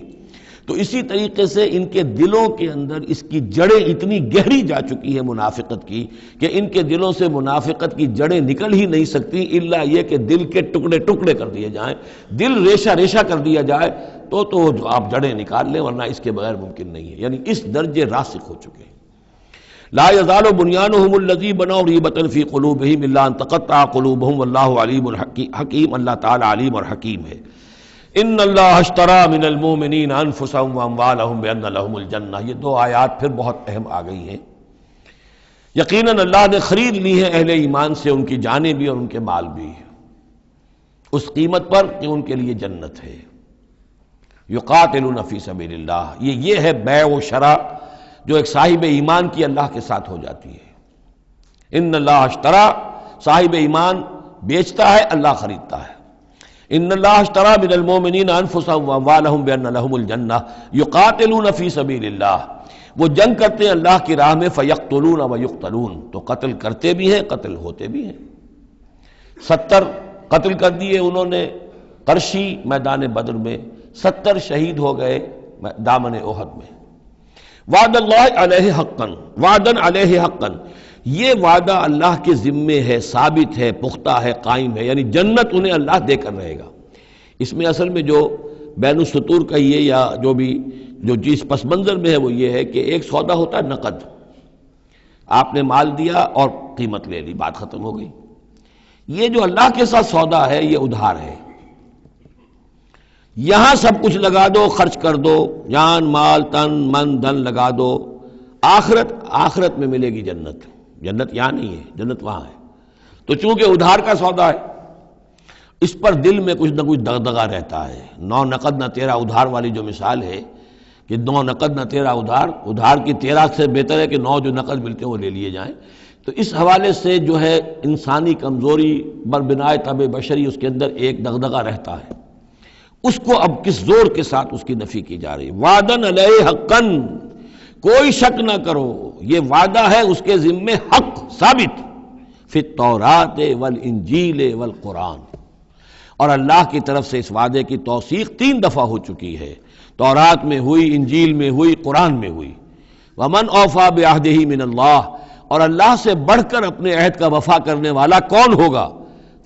Speaker 1: تو اسی طریقے سے ان کے دلوں کے اندر اس کی جڑیں اتنی گہری جا چکی ہیں منافقت کی کہ ان کے دلوں سے منافقت کی جڑیں نکل ہی نہیں سکتی الا یہ کہ دل کے ٹکڑے ٹکڑے کر دیے جائیں، دل ریشہ ریشہ کر دیا جائے تو آپ جڑیں نکال لیں، ورنہ اس کے بغیر ممکن نہیں ہے، یعنی اس درجے راسخ ہو چکے ہیں۔ لا يزال بنيانهم الذي بنوا ريبة في قلوبهم الا ان تقطع قلوبهم والله عليم حكيم، اللہ تعالی علیم اور حکیم ہے۔ ان اللہ اشترى من المؤمنین انفسهم واموالهم بان لهم الجنہ، یہ دو آیات پھر بہت اہم آ گئی ہیں۔ یقیناً اللہ نے خرید لی ہے اہل ایمان سے ان کی جانیں بھی اور ان کے مال بھی، اس قیمت پر کہ ان کے لیے جنت ہے۔ یقاتلون فی سبیل اللہ، یہ ہے بیع و شراء جو ایک صاحب ایمان کی اللہ کے ساتھ ہو جاتی ہے۔ ان اللہ اشترا، صاحب ایمان بیچتا ہے، اللہ خریدتا ہے۔ ان اللہ اشترا من المؤمنین انفسهم واموالهم بان لهم الجنہ یقاتلون فی سبیل اللہ، وہ جنگ کرتے ہیں اللہ کی راہ میں، فیقتلون ویقتلون، تو قتل کرتے بھی ہیں قتل ہوتے بھی ہیں۔ 70 قتل کر دیے انہوں نے قرشی میدان بدر میں، 70 شہید ہو گئے دامن احد میں۔ وعد اللہ علیہ حقا، وعدن علیہ حقا، یہ وعدہ اللہ کے ذمے ہے، ثابت ہے، پختہ ہے، قائم ہے، یعنی جنت انہیں اللہ دے کر رہے گا۔ اس میں اصل میں جو بین السطور کا یہ یا جو چیز پس منظر میں ہے وہ یہ ہے کہ ایک سودا ہوتا ہے نقد، آپ نے مال دیا اور قیمت لے لی، بات ختم ہو گئی۔ یہ جو اللہ کے ساتھ سودا ہے یہ ادھار ہے، یہاں سب کچھ لگا دو، خرچ کر دو، جان مال تن من دھن لگا دو، آخرت میں ملے گی جنت۔ جنت یہاں نہیں ہے، جنت وہاں ہے۔ تو چونکہ ادھار کا سودا ہے، اس پر دل میں کچھ نہ کچھ دغدغہ رہتا ہے۔ نو نقد نہ تیرا ادھار والی جو مثال ہے کہ 9 نقد نہ تیرا ادھار، ادھار کی 13 سے بہتر ہے کہ 9 جو نقد ملتے ہیں وہ لے لیے جائیں۔ تو اس حوالے سے جو ہے انسانی کمزوری بر بنائے طبع بشری اس کے اندر ایک دغدغہ رہتا ہے، اس کو اب کس زور کے ساتھ اس کی نفی کی جا رہی ہے۔ وعدن علیہ حقاً، کوئی شک نہ کرو یہ وعدہ ہے اس کے ذمے حق ثابت، فی التوراۃ والانجیل والقرآن، اور اللہ کی طرف سے اس وعدے کی توثیق 3 دفعہ ہو چکی ہے، تورات میں ہوئی، انجیل میں ہوئی، قرآن میں ہوئی۔ ومن اوفی بعہدہ من اللہ، اور اللہ سے بڑھ کر اپنے عہد کا وفا کرنے والا کون ہوگا؟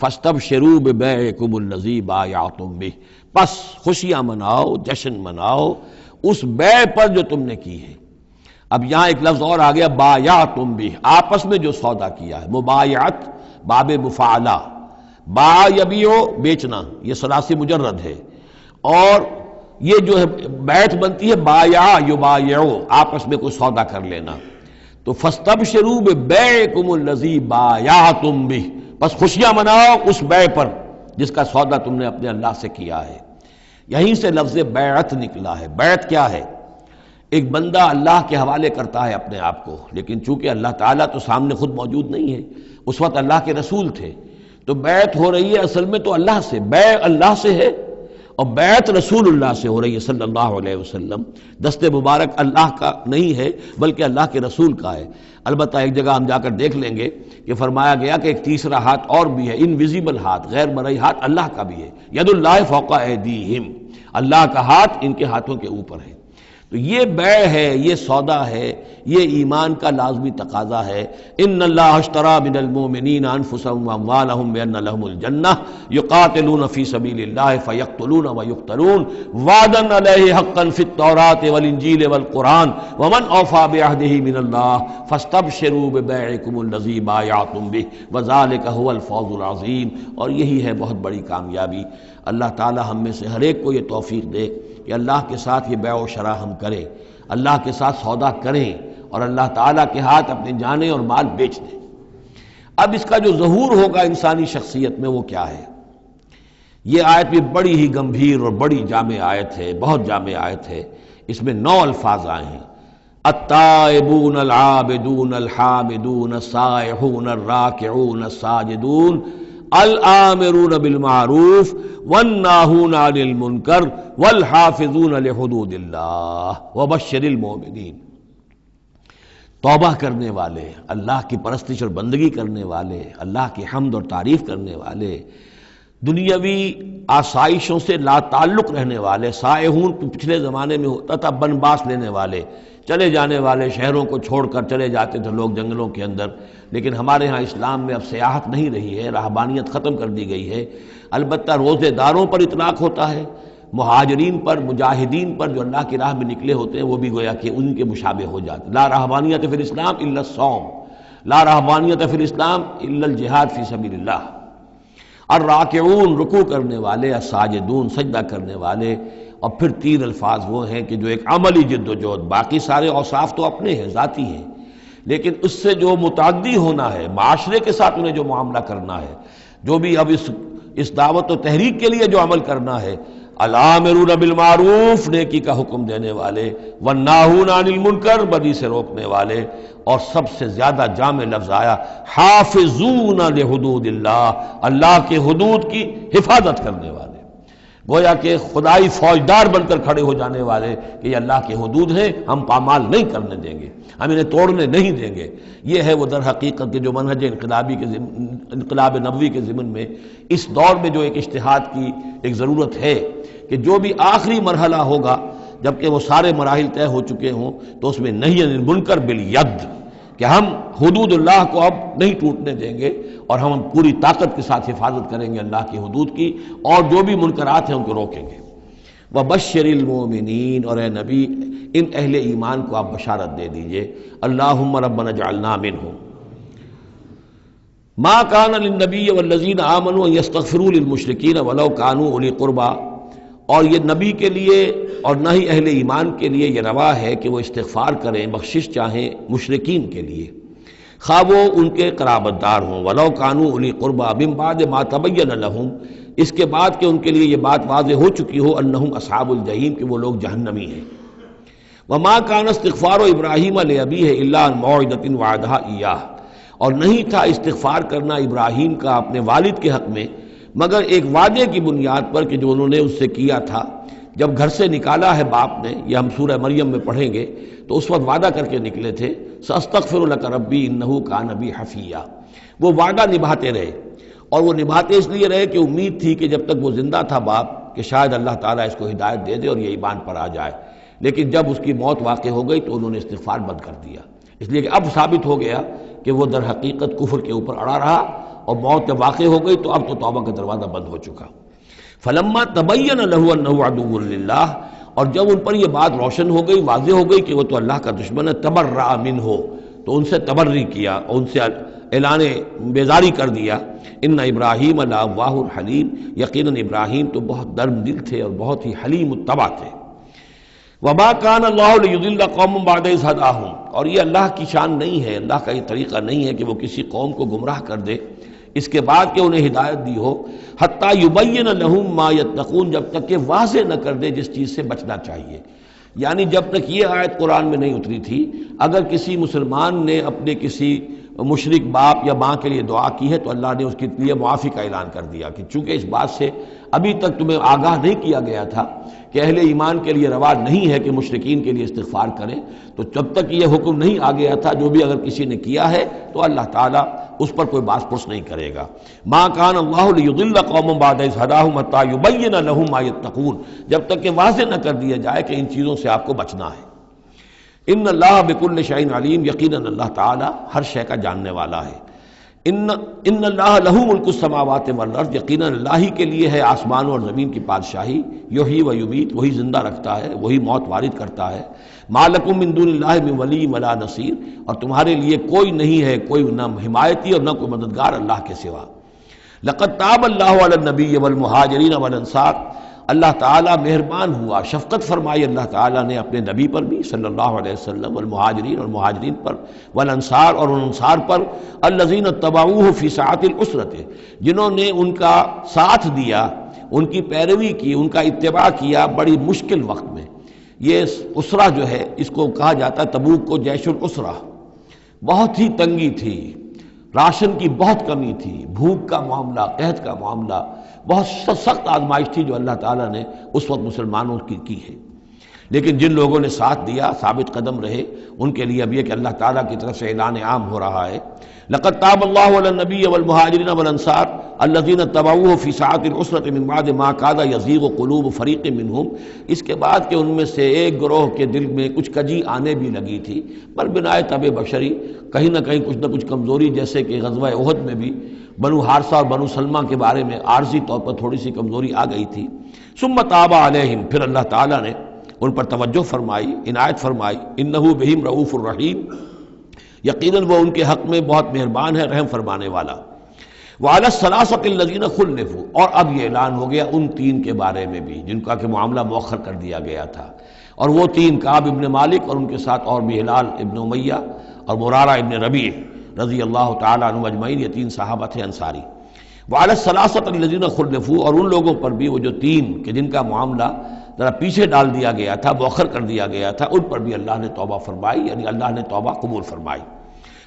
Speaker 1: فاستبشروا ببیعکم الذی بایعتم بہ، پس خوشیاں مناؤ، جشن مناؤ اس بیع پر جو تم نے کی ہے۔ اب یہاں ایک لفظ اور آ گیا، بایعتم بہ، آپس میں جو سودا کیا ہے، مبایعت باب مفاعلہ، با یبیع بیچنا، یہ ثلاثی مجرد ہے، اور یہ جو ہے بیعت بنتی ہے بایع یبایع، آپس میں کوئی سودا کر لینا۔ تو فاستبشروا ببیعکم الذی بایعتم بہ، بس خوشیاں مناؤ اس بیع پر جس کا سودا تم نے اپنے اللہ سے کیا ہے۔ یہیں سے لفظ بیعت نکلا ہے۔ بیعت کیا ہے؟ ایک بندہ اللہ کے حوالے کرتا ہے اپنے آپ کو، لیکن چونکہ اللہ تعالیٰ تو سامنے خود موجود نہیں ہے، اس وقت اللہ کے رسول تھے، تو بیعت ہو رہی ہے اصل میں تو اللہ سے، بیع اللہ سے ہے اور بیعت رسول اللہ سے ہو رہی ہے صلی اللہ علیہ وسلم۔ دست مبارک اللہ کا نہیں ہے بلکہ اللہ کے رسول کا ہے۔ البتہ ایک جگہ ہم جا کر دیکھ لیں گے کہ فرمایا گیا کہ ایک تیسرا ہاتھ اور بھی ہے، انویزیبل ہاتھ، غیر مرئی ہاتھ اللہ کا بھی ہے، ید اللہ فوق ایدیہم، اللہ کا ہاتھ ان کے ہاتھوں کے اوپر ہے۔ تو یہ بیع ہے، یہ سودا ہے، یہ ایمان کا لازمی تقاضا ہے۔ ان اللہ اشتری من المؤمنین انفسهم واموالهم بان لهم الجنہ یقاتلون فی سبیل اللہ فیقتلون ویقتلون وعدا علیہ حقا فی التوراۃ والانجیل والقرآن ومن اوفی بعہدہ من اللہ فاستبشروا ببیعکم الذی بایعتم بہ وذلک هو الفوز العظیم۔ اور یہی ہے بہت بڑی کامیابی۔ اللہ تعالی ہم میں سے ہر ایک کو یہ توفیق دے کہ اللہ کے ساتھ یہ بیع و شراء ہم کریں، اللہ کے ساتھ سودا کریں اور اللہ تعالیٰ کے ہاتھ اپنے جانیں اور مال بیچ دیں۔ اب اس کا جو ظہور ہوگا انسانی شخصیت میں وہ کیا ہے؟ یہ آیت بھی بڑی ہی گمبھیر اور بڑی جامع آیت ہے، بہت جامع آیت ہے۔ اس میں 9 الفاظ آئے ہیں، التائبون العابدون الحامدون السائحون الراکعون الساجدون الآمرون بالمعروف والناہون عن المنکر والحافظون لحدود اللہ وبشر المؤمنین۔ توبہ کرنے والے، اللہ کی پرستش اور بندگی کرنے والے، اللہ کی حمد اور تعریف کرنے والے، دنیاوی آسائشوں سے لا تعلق رہنے والے سائحون، پچھلے زمانے میں ہوتا تھا بنباس لینے والے، چلے جانے والے، شہروں کو چھوڑ کر چلے جاتے تھے لوگ جنگلوں کے اندر، لیکن ہمارے ہاں اسلام میں اب سیاحت نہیں رہی ہے، رہبانیت ختم کر دی گئی ہے۔ البتہ روزے داروں پر اطلاق ہوتا ہے، مہاجرین پر، مجاہدین پر جو اللہ کی راہ میں نکلے ہوتے ہیں وہ بھی گویا کہ ان کے مشابہ ہو جاتے۔ لا رہبانیت فی الاسلام الا الصوم، لا رہبانیت فی الاسلام الا الجہاد فی سبیل اللہ۔ الراکعون، رکوع کرنے والے، الساجدون، سجدہ کرنے والے، اور پھر تین الفاظ وہ ہیں کہ جو ایک عملی جد و جہد، باقی سارے اوصاف تو اپنے ہیں، ذاتی ہیں، لیکن اس سے جو متعدی ہونا ہے، معاشرے کے ساتھ انہیں جو معاملہ کرنا ہے، جو بھی اب اس دعوت و تحریک کے لیے جو عمل کرنا ہے، الامرون بالمعروف، نیکی کا حکم دینے والے، والناہون عن المنکر، بدی سے روکنے والے، اور سب سے زیادہ جامع لفظ آیا حافظون لحدود اللہ، اللہ کے حدود کی حفاظت کرنے والے، گویا کہ خدائی فوجدار بن کر کھڑے ہو جانے والے کہ یہ اللہ کے حدود ہیں، ہم پامال نہیں کرنے دیں گے، ہم انہیں توڑنے نہیں دیں گے۔ یہ ہے وہ در حقیقت کے جو منہج انقلاب نبوی کے ضمن میں اس دور میں جو ایک اجتہاد کی ایک ضرورت ہے کہ جو بھی آخری مرحلہ ہوگا جبکہ وہ سارے مراحل طے ہو چکے ہوں تو اس میں نہی عن المنکر بالید، کہ ہم حدود اللہ کو اب نہیں ٹوٹنے دیں گے اور ہم پوری طاقت کے ساتھ حفاظت کریں گے اللہ کی حدود کی، اور جو بھی منکرات ہیں ان کو روکیں گے۔ وَبَشِّرِ الْمُؤْمِنِينَ، اور اے نبی ان اہل ایمان کو آپ بشارت دے دیجئے، اللہم ربنا اجعلنا منہم۔ ما کان للنبی والذین آمنوا ان یستغفروا للمشرکین ولو کانوا اولی قربی، اور یہ نبی کے لیے اور نہ ہی اہل ایمان کے لیے یہ روا ہے کہ وہ استغفار کریں، بخشش چاہیں مشرکین کے لیے، خواہ وہ ان کے قرابت دار ہوں، ولو کانوا اولی قربی من بعد ما تبین لہم، اس کے بعد کہ ان کے لیے یہ بات واضح ہو چکی ہو انہم اصحاب الجحیم، کہ وہ لوگ جہنمی ہیں۔ وما کان استغفار ابراہیم لابیہ الا عن موعدۃ وعدہا ایاہ، اور نہیں تھا استغفار کرنا ابراہیم کا اپنے والد کے حق میں مگر ایک وعدے کی بنیاد پر کہ جو انہوں نے اس سے کیا تھا جب گھر سے نکالا ہے باپ نے، یہ ہم سورہ مریم میں پڑھیں گے، تو اس وقت وعدہ کر کے نکلے تھے ساستغفر لک ربی انہ کان بی حفیہ، وہ وعدہ نبھاتے رہے، اور وہ نبھاتے اس لیے رہے کہ امید تھی کہ جب تک وہ زندہ تھا باپ کہ شاید اللہ تعالیٰ اس کو ہدایت دے دے اور یہ ایمان پر آ جائے، لیکن جب اس کی موت واقع ہو گئی تو انہوں نے استغفار بند کر دیا، اس لیے کہ اب ثابت ہو گیا کہ وہ در حقیقت کفر کے اوپر اڑا رہا، اور موت جب واقع ہو گئی تو اب تو توبہ کا دروازہ بند ہو چکا۔ فلما تبین لہ انہ عدو للہ، اور جب ان پر یہ بات روشن ہو گئی، واضح ہو گئی کہ وہ تو اللہ کا دشمن ہے، تبرأ منہ، تو ان سے تبری کیا، اور ان سے اعلان بیزاری کر دیا۔ ان ابراہیم لأواہ حلیم، یقیناً ابراہیم تو بہت نرم دل تھے اور بہت ہی حلیم الطبع تھے۔ وما کان اللہ لیضل قوما بعد اذ ھداھم، اور یہ اللہ کی شان نہیں ہے، اللہ کا یہ طریقہ نہیں ہے کہ وہ کسی قوم کو گمراہ کر دے اس کے بعد کہ انہیں ہدایت دی ہو، حتیٰ یبین لہم ما یتقون، جب تک کہ واضح نہ کر دے جس چیز سے بچنا چاہیے۔ یعنی جب تک یہ آیت قرآن میں نہیں اتری تھی، اگر کسی مسلمان نے اپنے کسی مشرک باپ یا ماں کے لیے دعا کی ہے تو اللہ نے اس کے لیے معافی کا اعلان کر دیا کہ چونکہ اس بات سے ابھی تک تمہیں آگاہ نہیں کیا گیا تھا کہ اہل ایمان کے لیے روا نہیں ہے کہ مشرکین کے لیے استغفار کریں، تو جب تک یہ حکم نہیں آ گیا تھا جو بھی اگر کسی نے کیا ہے تو اللہ تعالیٰ اس پر کوئی باس پرس نہیں کرے گا۔ ما کان اللہ لیضل قوما بعد اذ ھداھم حتیٰ یبین لہم ما یتقون، جب تک کہ واضح نہ کر دیا جائے کہ ان چیزوں سے آپ کو بچنا ہے۔ ان اللہ بکل شیء علیم، یقیناً اللہ تعالیٰ ہر شے کا جاننے والا ہے۔ ان اللہ لہ ملک السماوات والارض، یقیناً اللہ ہی کے لیے ہے آسمانوں اور زمین کی بادشاہی، یحیی و یمیت، وہی زندہ رکھتا ہے، وہی موت وارد کرتا ہے۔ ما لکم من دون اللہ من ولی ولا نصیر، اور تمہارے لیے کوئی نہیں ہے، کوئی نہ حمایتی اور نہ کوئی مددگار اللہ کے سوا۔ لقد تاب اللہ علی النبی والمہاجرین والانصار، اللہ تعالیٰ مہربان ہوا، شفقت فرمائی اللہ تعالیٰ نے اپنے نبی پر بھی صلی اللہ علیہ وسلم، والمہاجرین اور مہاجرین پر، والانصار اور ان انصار پر، الذین اتبعوہ فی ساعۃ العسرۃ، جنہوں نے ان کا ساتھ دیا، ان کی پیروی کی، ان کا اتباع کیا بڑی مشکل وقت میں۔ یہ اسرہ جو ہے اس کو کہا جاتا ہے تبوک کو جیش الاسرہ، بہت ہی تنگی تھی، راشن کی بہت کمی تھی، بھوک کا معاملہ، قحط کا معاملہ، بہت سخت آزمائش تھی جو اللہ تعالیٰ نے اس وقت مسلمانوں کی ہے، لیکن جن لوگوں نے ساتھ دیا، ثابت قدم رہے، ان کے لیے اب یہ کہ اللہ تعالیٰ کی طرف سے اعلان عام ہو رہا ہے۔ لقد تاب اللہ علی النبی والمہاجرین والانصار الذین اتبعوہ فی ساعۃ العسرۃ من بعد ما کاد یزیغ قلوب فریق منہم، اس کے بعد کہ ان میں سے ایک گروہ کے دل میں کچھ کجی آنے بھی لگی تھی، پر بنائے طبع بشری کہیں نہ کہیں کچھ نہ کچھ کمزوری، جیسے کہ غزوہ احد میں بھی بنو حارثہ اور بنو سلمہ کے بارے میں عارضی طور پر تھوڑی سی کمزوری آ گئی تھی۔ ثم تاب علیہم، پھر اللہ تعالیٰ نے ان پر توجہ فرمائی، عنایت فرمائی، انہ بہم رؤوف الرحیم، یقیناً وہ ان کے حق میں بہت مہربان ہے، رحم فرمانے والا۔ وعلی الثلاثۃ الذین خلفوا، اور اب یہ اعلان ہو گیا ان تین کے بارے میں بھی جن کا کہ معاملہ مؤخر کر دیا گیا تھا، اور وہ تین کعب ابن مالک اور ان کے ساتھ اور بھی ہلال ابن امیہ اور مرارہ ابن ربیع رضی اللہ تعالیٰ عنہ اجمعین، یہ تین صحابہ تھے انصاری۔ وعلی الثلاثۃ الذین خلفوا، اور ان لوگوں پر بھی وہ جو تین کہ جن کا معاملہ ذرا پیچھے ڈال دیا گیا تھا، مؤخر کر دیا گیا تھا، ان پر بھی اللہ نے توبہ فرمائی، یعنی اللہ نے توبہ قبول فرمائی۔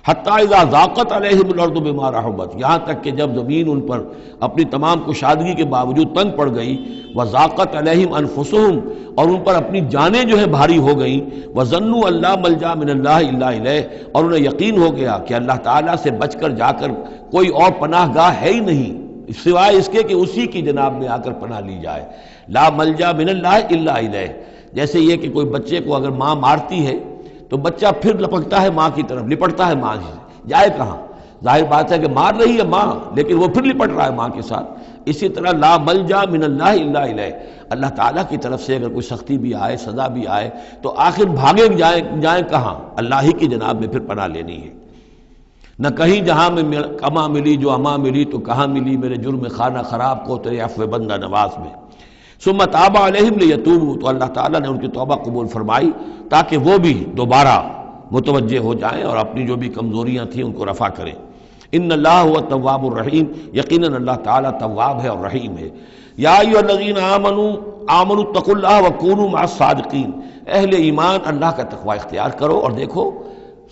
Speaker 1: حتیٰ اذا ضاقت علیہم الارض بما رحبت، یہاں تک کہ جب زمین ان پر اپنی تمام کشادگی کے باوجود تنگ پڑ گئی، وضاقت علیہم انفسہم، اور ان پر اپنی جانیں جو ہے بھاری ہو گئیں، وظنوا ان لا ملجا من اللہ الا الیہ، اور انہیں یقین ہو گیا کہ اللہ تعالیٰ سے بچ کر جا کر کوئی اور پناہ گاہ ہے ہی نہیں سوائے اس کے کہ اسی کی جناب میں آ کر پناہ لی جائے۔ لا ملجا من اللہ الا الیہ، جیسے یہ کہ کوئی بچے کو اگر ماں مارتی ہے تو بچہ پھر لپکتا ہے ماں کی طرف، لپٹتا ہے ماں سے، جائے کہاں؟ ظاہر بات ہے کہ مار رہی ہے ماں، لیکن وہ پھر لپٹ رہا ہے ماں کے ساتھ۔ اسی طرح لا ملجا من اللہ الا الیہ، اللہ تعالیٰ کی طرف سے اگر کوئی سختی بھی آئے، سزا بھی آئے، تو آخر بھاگے جائیں کہاں؟ اللہ ہی کی جناب میں پھر پناہ لینی ہے۔ نہ کہیں جہاں میں کما ملی جو اما ملی، تو کہاں ملی میرے جرم خانہ خراب کو تیرے عفو بندہ نواز میں۔ ثم تاب علیہم لیتوبوا، تو اللہ تعالیٰ نے ان کی توبہ قبول فرمائی تاکہ وہ بھی دوبارہ متوجہ ہو جائیں اور اپنی جو بھی کمزوریاں تھیں ان کو رفع کریں۔ ان اللہ هو التواب الرحیم، یقیناً اللہ تعالیٰ تواب ہے اور رحیم ہے۔ یا ایھا الذین آمنوا اتقوا اللہ وکونوا مع الصادقین، اہل ایمان اللہ کا تقوی اختیار کرو اور دیکھو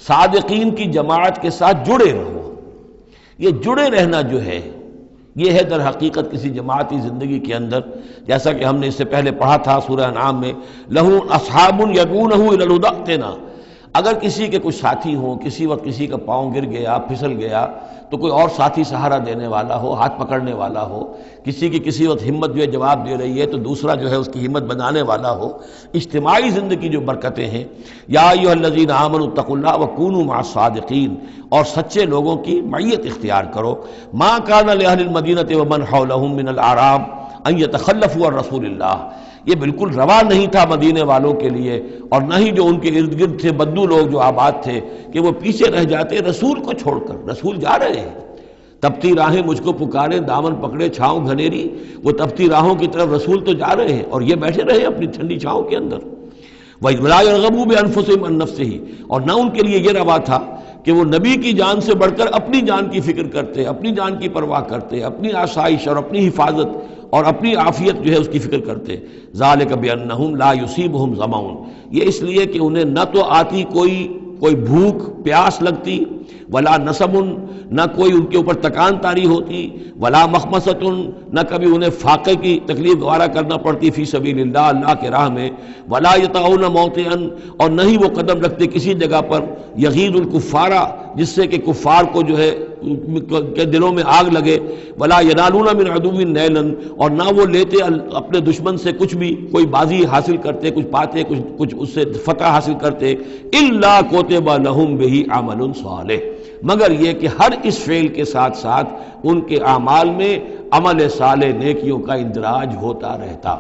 Speaker 1: صادقین کی جماعت کے ساتھ جڑے رہو۔ یہ جڑے رہنا جو ہے یہ ہے در حقیقت کسی جماعتی زندگی کے اندر، جیسا کہ ہم نے اس سے پہلے پڑھا تھا سورہ انعام میں، لَهُ أَصْحَابٌ يَدْعُونَهُ إِلَى الْهُدَى ائْتِنَا، اگر کسی کے کچھ ساتھی ہوں، کسی وقت کسی کا پاؤں گر گیا، پھسل گیا، تو کوئی اور ساتھی سہارا دینے والا ہو، ہاتھ پکڑنے والا ہو، کسی کی کسی وقت ہمت جو ہے جواب دے رہی ہے تو دوسرا جو ہے اس کی ہمت بنانے والا ہو، اجتماعی زندگی جو برکتیں ہیں۔ یا ایھا الذین آمنوا اتقوا اللہ وکونوا مع الصادقین، اور سچے لوگوں کی معیت اختیار کرو۔ ما کان لأہل المدینۃ ومن حولہم من الاعراب ان یتخلفوا عن رسول اللہ، یہ بالکل روا نہیں تھا مدینے والوں کے لیے، اور نہ ہی جو ان کے ارد گرد تھے بدو لوگ جو آباد تھے، کہ وہ پیچھے رہ جاتے رسول کو چھوڑ کر۔ رسول جا رہے ہیں، تپتی راہیں مجھ کو پکارے، دامن پکڑے چھاؤں گھنیری، وہ تپتی راہوں کی طرف رسول تو جا رہے ہیں اور یہ بیٹھے رہے اپنی ٹھنڈی چھاؤں کے اندر۔ وَلَا يَرْغَبُوا بِأَنفُسِهِمْ عَن نَفْسِهِ، اور نہ ان کے لیے یہ روا تھا کہ وہ نبی کی جان سے بڑھ کر اپنی جان کی فکر کرتے، اپنی جان کی پرواہ کرتے، اپنی آسائش اور اپنی حفاظت اور اپنی عافیت جو ہے اس کی فکر کرتے۔ ذَلِكَ بِأَنَّهُمْ لَا يُصِيبُهُمْ ظَمَأٌ، یہ اس لیے کہ انہیں نہ تو آتی کوئی بھوک پیاس لگتی، ولا نصب، نہ کوئی ان کے اوپر تکان طاری ہوتی، ولا مخمصۃ، نہ کبھی انہیں فاقے کی تکلیف گوارا کرنا پڑتی فی سبیل اللہ، اللہ کے راہ میں، ولا یطعون موطئا، اور نہ ہی وہ قدم رکھتے کسی جگہ پر یغیظ الکفارہ، جس سے کہ کفار کو جو ہے کے دلوں میں آگ لگے، ولا ینالون من عدو نیلا، اور نہ وہ لیتے اپنے دشمن سے کچھ بھی، کوئی بازی حاصل کرتے، کچھ پاتے، کچھ اس سے فتح حاصل کرتے، الا کتب لہم بہ عمل صالح، مگر یہ کہ ہر اس فعل کے ساتھ ساتھ ان کے اعمال میں عمل صالح نیکیوں کا اندراج ہوتا رہتا۔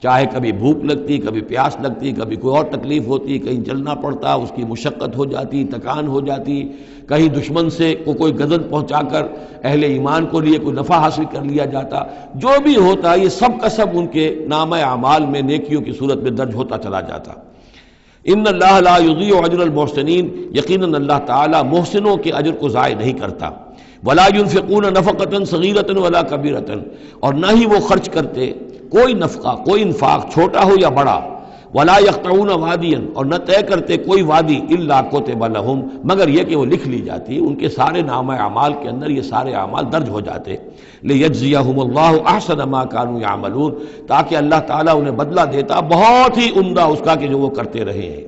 Speaker 1: چاہے کبھی بھوک لگتی، کبھی پیاس لگتی، کبھی کوئی اور تکلیف ہوتی، کہیں چلنا پڑتا، اس کی مشقت ہو جاتی، تکان ہو جاتی، کہیں دشمن سے کوئی غضب پہنچا کر اہل ایمان کو لیے کوئی نفع حاصل کر لیا جاتا، جو بھی ہوتا یہ سب کا سب ان کے نامہ اعمال میں نیکیوں کی صورت میں درج ہوتا چلا جاتا۔ ان اللہ لا یضیع اجر المحسنین، یقیناً اللہ تعالیٰ محسنوں کے اجر کو ضائع نہیں کرتا۔ ولا ينفقون نفقة صغیرة ولا کبیرة، اور نہ ہی وہ خرچ کرتے کوئی نفقہ، کوئی انفاق چھوٹا ہو یا بڑا، ولا يقطعون وادیا، اور نہ طے کرتے کوئی وادی، الا کتب لہم، مگر یہ کہ وہ لکھ لی جاتی، ان کے سارے نامہ اعمال کے اندر یہ سارے اعمال درج ہو جاتے۔ لیجزیہم اللہ احسن ما كانوا يعملون، تاکہ اللہ تعالیٰ انہیں بدلہ دیتا بہت ہی عمدہ اس کا کہ جو وہ کرتے رہے ہیں۔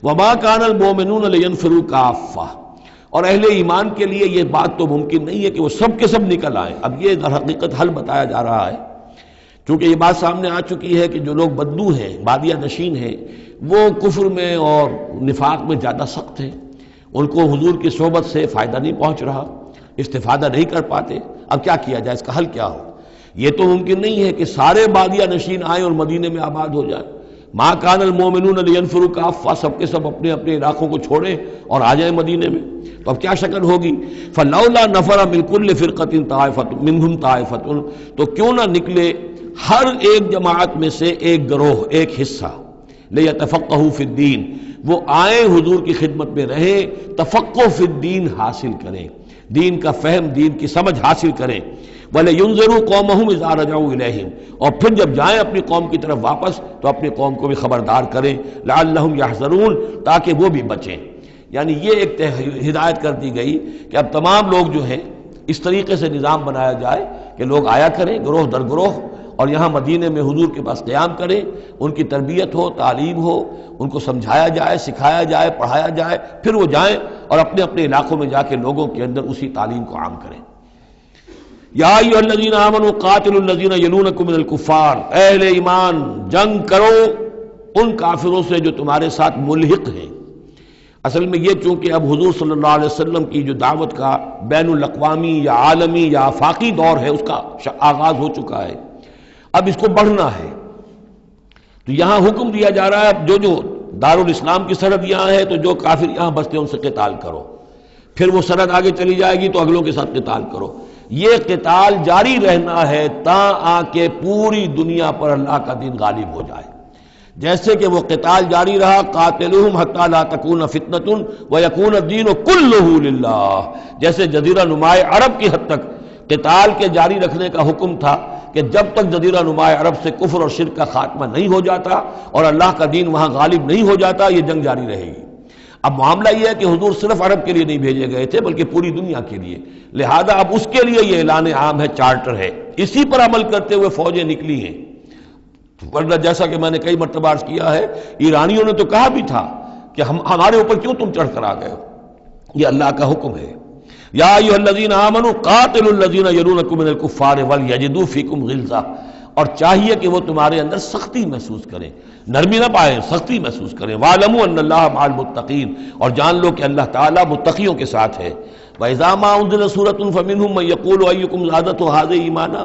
Speaker 1: وما كان المؤمنون لينفروا كافة، اور اہل ایمان کے لیے یہ بات تو ممکن نہیں ہے کہ وہ سب کے سب نکل آئیں۔ اب یہ در حقیقت حل بتایا جا رہا ہے، چونکہ یہ بات سامنے آ چکی ہے کہ جو لوگ بدو ہیں، بادیہ نشین ہیں، وہ کفر میں اور نفاق میں زیادہ سخت ہیں، ان کو حضور کی صحبت سے فائدہ نہیں پہنچ رہا، استفادہ نہیں کر پاتے۔ اب کیا کیا جائے، اس کا حل کیا ہو؟ یہ تو ممکن نہیں ہے کہ سارے بادیہ نشین آئیں اور مدینے میں آباد ہو جائیں۔ ما کان المؤمنون لینفروا کافہ، سب کے سب اپنے اپنے علاقوں کو چھوڑیں اور آ جائیں مدینے میں، تو اب کیا شکل ہوگی؟ فلولا نفر من کل فرقۃ طائفۃ منہم طائفۃ، تو کیوں نہ نکلے ہر ایک جماعت میں سے ایک گروہ، ایک حصہ، لیتفقہوا فی الدین، وہ آئیں حضور کی خدمت میں رہیں، تفقہ فی الدین حاصل کریں، دین کا فہم، دین کی سمجھ حاصل کریں۔ وَلَيُنذِرُوا قَوْمَهُمْ إِذَا رَجَعُوا إِلَيْهِمْ، اور پھر جب جائیں اپنی قوم کی طرف واپس تو اپنی قوم کو بھی خبردار کریں، لَعَلَّهُمْ يَحْذَرُونَ، تاکہ وہ بھی بچیں۔ یعنی یہ ایک ہدایت کر دی گئی کہ اب تمام لوگ جو ہیں اس طریقے سے نظام بنایا جائے کہ لوگ آیا کریں گروہ در گروہ، اور یہاں مدینے میں حضور کے پاس قیام کریں، ان کی تربیت ہو، تعلیم ہو، ان کو سمجھایا جائے، سکھایا جائے، پڑھایا جائے، پھر وہ جائیں اور اپنے اپنے علاقوں میں جا کے لوگوں کے اندر اسی تعلیم کو عام کریں۔ یا ایھا الذین آمنوا قاتلوا الذین یلونکم من الکفار، اہل ایمان جنگ کرو ان کافروں سے جو تمہارے ساتھ ملحق ہیں۔ اصل میں یہ چونکہ اب حضور صلی اللہ علیہ وسلم کی جو دعوت کا بین الاقوامی یا عالمی یا آفاقی دور ہے، اس کا آغاز ہو چکا ہے، اب اس کو بڑھنا ہے، تو یہاں حکم دیا جا رہا ہے اب جو دارالاسلام کی سرحد یہاں ہے تو جو کافر یہاں بستے ہیں ان سے قتال کرو، پھر وہ سرحد آگے چلی جائے گی تو اگلوں کے ساتھ قتال کرو۔ یہ قتال جاری رہنا ہے تا آ کے پوری دنیا پر اللہ کا دین غالب ہو جائے۔ جیسے کہ وہ قتال جاری رہا، قاتلوہم حتی لا تکون فتنۃ ویکون الدین کلہ للہ، جیسے جزیرہ نمائے عرب کی حد تک قتال کے جاری رکھنے کا حکم تھا کہ جب تک جزیرہ نمائے عرب سے کفر اور شرک کا خاتمہ نہیں ہو جاتا اور اللہ کا دین وہاں غالب نہیں ہو جاتا، یہ جنگ جاری رہے گی۔ اب معاملہ یہ ہے کہ حضور صرف عرب کے لیے نہیں بھیجے گئے تھے بلکہ پوری دنیا کے لیے، لہذا اب اس کے لیے یہ اعلان عام ہے، چارٹر ہے، اسی پر عمل کرتے ہوئے فوجیں نکلی ہیں۔ ورنہ جیسا کہ میں نے کئی مرتبہ عرض کیا ہے، ایرانیوں نے تو کہا بھی تھا کہ ہمارے اوپر کیوں تم چڑھ کر آ گئے ہو، یہ اللہ کا حکم ہے۔ یا ایھا الذین آمنوا قاتلوا الذین یلونکم من الکفار ولیجدوا فیکم غلظہ، اور چاہیے کہ وہ تمہارے اندر سختی محسوس کریں، نرمی نہ پائیں، سختی محسوس کریں۔ وَاعْلَمُوا أَنَّ اللَّهَ مَعَ الْمُتَّقِينَ، اور جان لو کہ اللہ تعالیٰ متقیوں کے ساتھ ہے۔ وَإِذَا مَا أُنزِلَتْ سُورَةٌ فَمِنْهُم مَّن يَقُولُ أَيُّكُمْ زَادَتْهُ هَٰذِهِ ایمانا،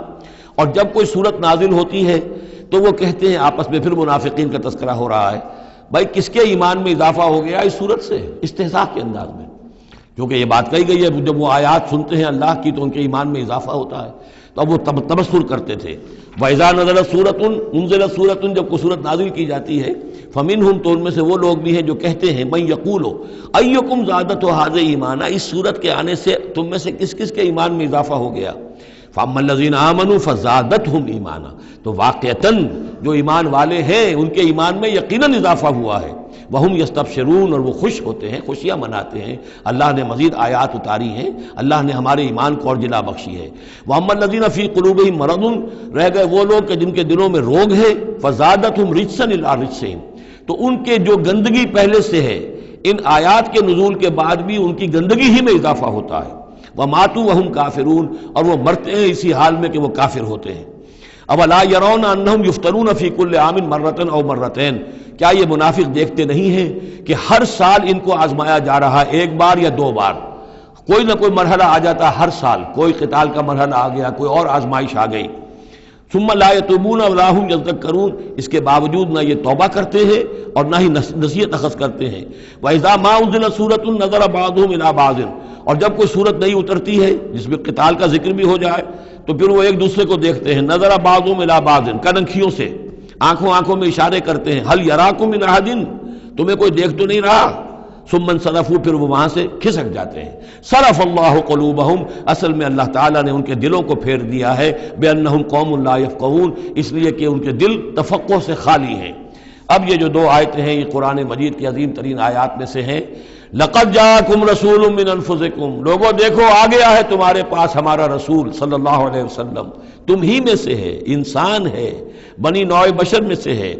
Speaker 1: اور جب کوئی صورت نازل ہوتی ہے تو وہ کہتے ہیں آپس میں، پھر منافقین کا تذکرہ ہو رہا ہے، بھائی کس کے ایمان میں اضافہ ہو گیا اس صورت سے، استہزاء کے انداز میں، کیونکہ یہ بات کہی گئی ہے جب وہ آیات سنتے ہیں اللہ کی تو ان کے ایمان میں اضافہ ہوتا ہے، تو اب وہ تبصر کرتے تھے۔ وَإِذَا نَزَلَتْ سُورَةٌ أُنزِلَتْ سُورَةٌ، جب کوئی صورت نازل کی جاتی ہے، فَمِنْهُمْ، تو ان میں سے وہ لوگ بھی ہیں جو کہتے ہیں، مَن يَقُولُ أَيُّكُمْ زَادَتْهُ هَٰذِهِ ایمانا، اس صورت کے آنے سے تم میں سے کس کس کے ایمان میں اضافہ ہو گیا۔ فَأَمَّا الَّذِينَ آمَنُوا فَزَادَتْهُمْ ایمانا، تو واقعتاً جو ایمان والے ہیں ان کے ایمان میں یقیناً اضافہ ہوا ہے۔ وَهُمْ يَسْتَبْشِرُونَ، اور وہ خوش ہوتے ہیں، خوشیاں مناتے ہیں، اللہ نے مزید آیات اتاری ہیں، اللہ نے ہمارے ایمان کو اور جلا بخشی ہے۔ وَأَمَّا الَّذِينَ فِي قُلُوبِهِم مَرَضٌ، رہ گئے وہ لوگ کہ جن کے دلوں میں روگ ہے، فَزَادَتْهُمْ رِجْسًا إِلَىٰ رِجْسِهِمْ، تو ان کے جو گندگی پہلے سے ہے ان آیات کے نزول کے بعد بھی ان کی گندگی ہی میں اضافہ ہوتا ہے۔ وَمَاتُوا وَهُمْ كَافِرُونَ، اور وہ مرتے ہیں اسی حال میں کہ وہ کافر ہوتے ہیں۔ اولا يرون انہم یفتنون فی کل عام مرۃ او مرتین، کیا یہ منافق دیکھتے نہیں ہیں کہ ہر سال ان کو آزمایا جا رہا ہے، ایک بار یا دو بار، کوئی نہ کوئی مرحلہ آ جاتا ہے، ہر سال کوئی قتال کا مرحلہ آ گیا، کوئی اور آزمائش آ گئی۔ ثم لا یتوبون ولا هم یذکرون، اس کے باوجود نہ یہ توبہ کرتے ہیں اور نہ ہی نصیحت اخذ کرتے ہیں۔ وَإِذَا مَا أُنزِلَتْ سُورَةٌ نَظَرَ بَعْضُهُمْ إِلَىٰ بَعْضٍ، اور جب کوئی صورت نئی اترتی ہے جس میں قتال کا ذکر بھی ہو جائے تو پھر وہ ایک دوسرے کو دیکھتے ہیں، نظر بعضهم الى بعض، کنکھیوں سے، آنکھوں میں اشارے کرتے ہیں، هل يراكم من احد، تمہیں کوئی دیکھ تو نہیں رہا؟ ثم انصرفوا، پھر وہ وہاں سے کھسک جاتے ہیں۔ صرف اللہ قلوبہم، اصل میں اللہ تعالیٰ نے ان کے دلوں کو پھیر دیا ہے، بانہم قوم لا یفقہون، اس لیے کہ ان کے دل تفقہ سے خالی ہیں۔ اب یہ جو دو آیتیں ہیں یہ قرآن مجید کی عظیم ترین آیات میں سے ہیں، لقد جاءکم رسول من انفسکم، لوگوں دیکھو آ گیا ہے تمہارے پاس ہمارا رسول صلی اللہ علیہ وسلم، تم ہی میں سے ہے، انسان ہے، بنی نوع بشر میں سے ہے،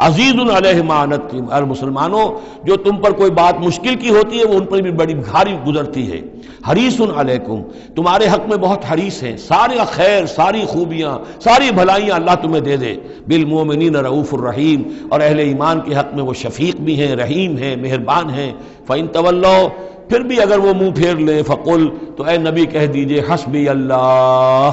Speaker 1: عزیز علیہ ما عنتم، اور مسلمانوں جو تم پر کوئی بات مشکل کی ہوتی ہے وہ ان پر بھی بڑی بھاری گزرتی ہے، حریص علیکم، تمہارے حق میں بہت حریص ہیں، سارے خیر، ساری خوبیاں، ساری بھلائیاں اللہ تمہیں دے دے، بالمومنین رؤوف الرحیم، اور اہل ایمان کے حق میں وہ شفیق بھی ہیں، رحیم ہیں، مہربان ہیں۔ فَإِن تَوَلَّوْا، پھر بھی اگر وہ منہ پھیر لیں، فقل، تو اے نبی کہہ دیجئے، حسبی اللہ،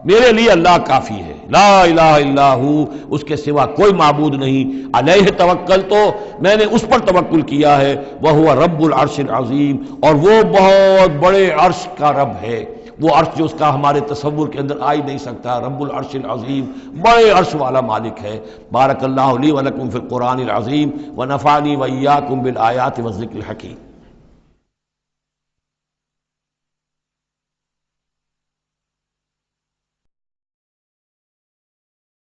Speaker 1: میرے لیے اللہ کافی ہے، لا الہ الا ہو، اس کے سوا کوئی معبود نہیں، علیہ توکل، تو میں نے اس پر توکل کیا ہے، وہو رب العرش العظیم، اور وہ بہت بڑے عرش کا رب ہے، وہ عرش جو اس کا ہمارے تصور کے اندر آ ہی نہیں سکتا، رب العرش العظیم، بڑے عرش والا مالک ہے۔ بارک اللہ لی ولکم فی القرآن العظیم ونفعنی وإیاکم بالآیات والذکر الحکیم۔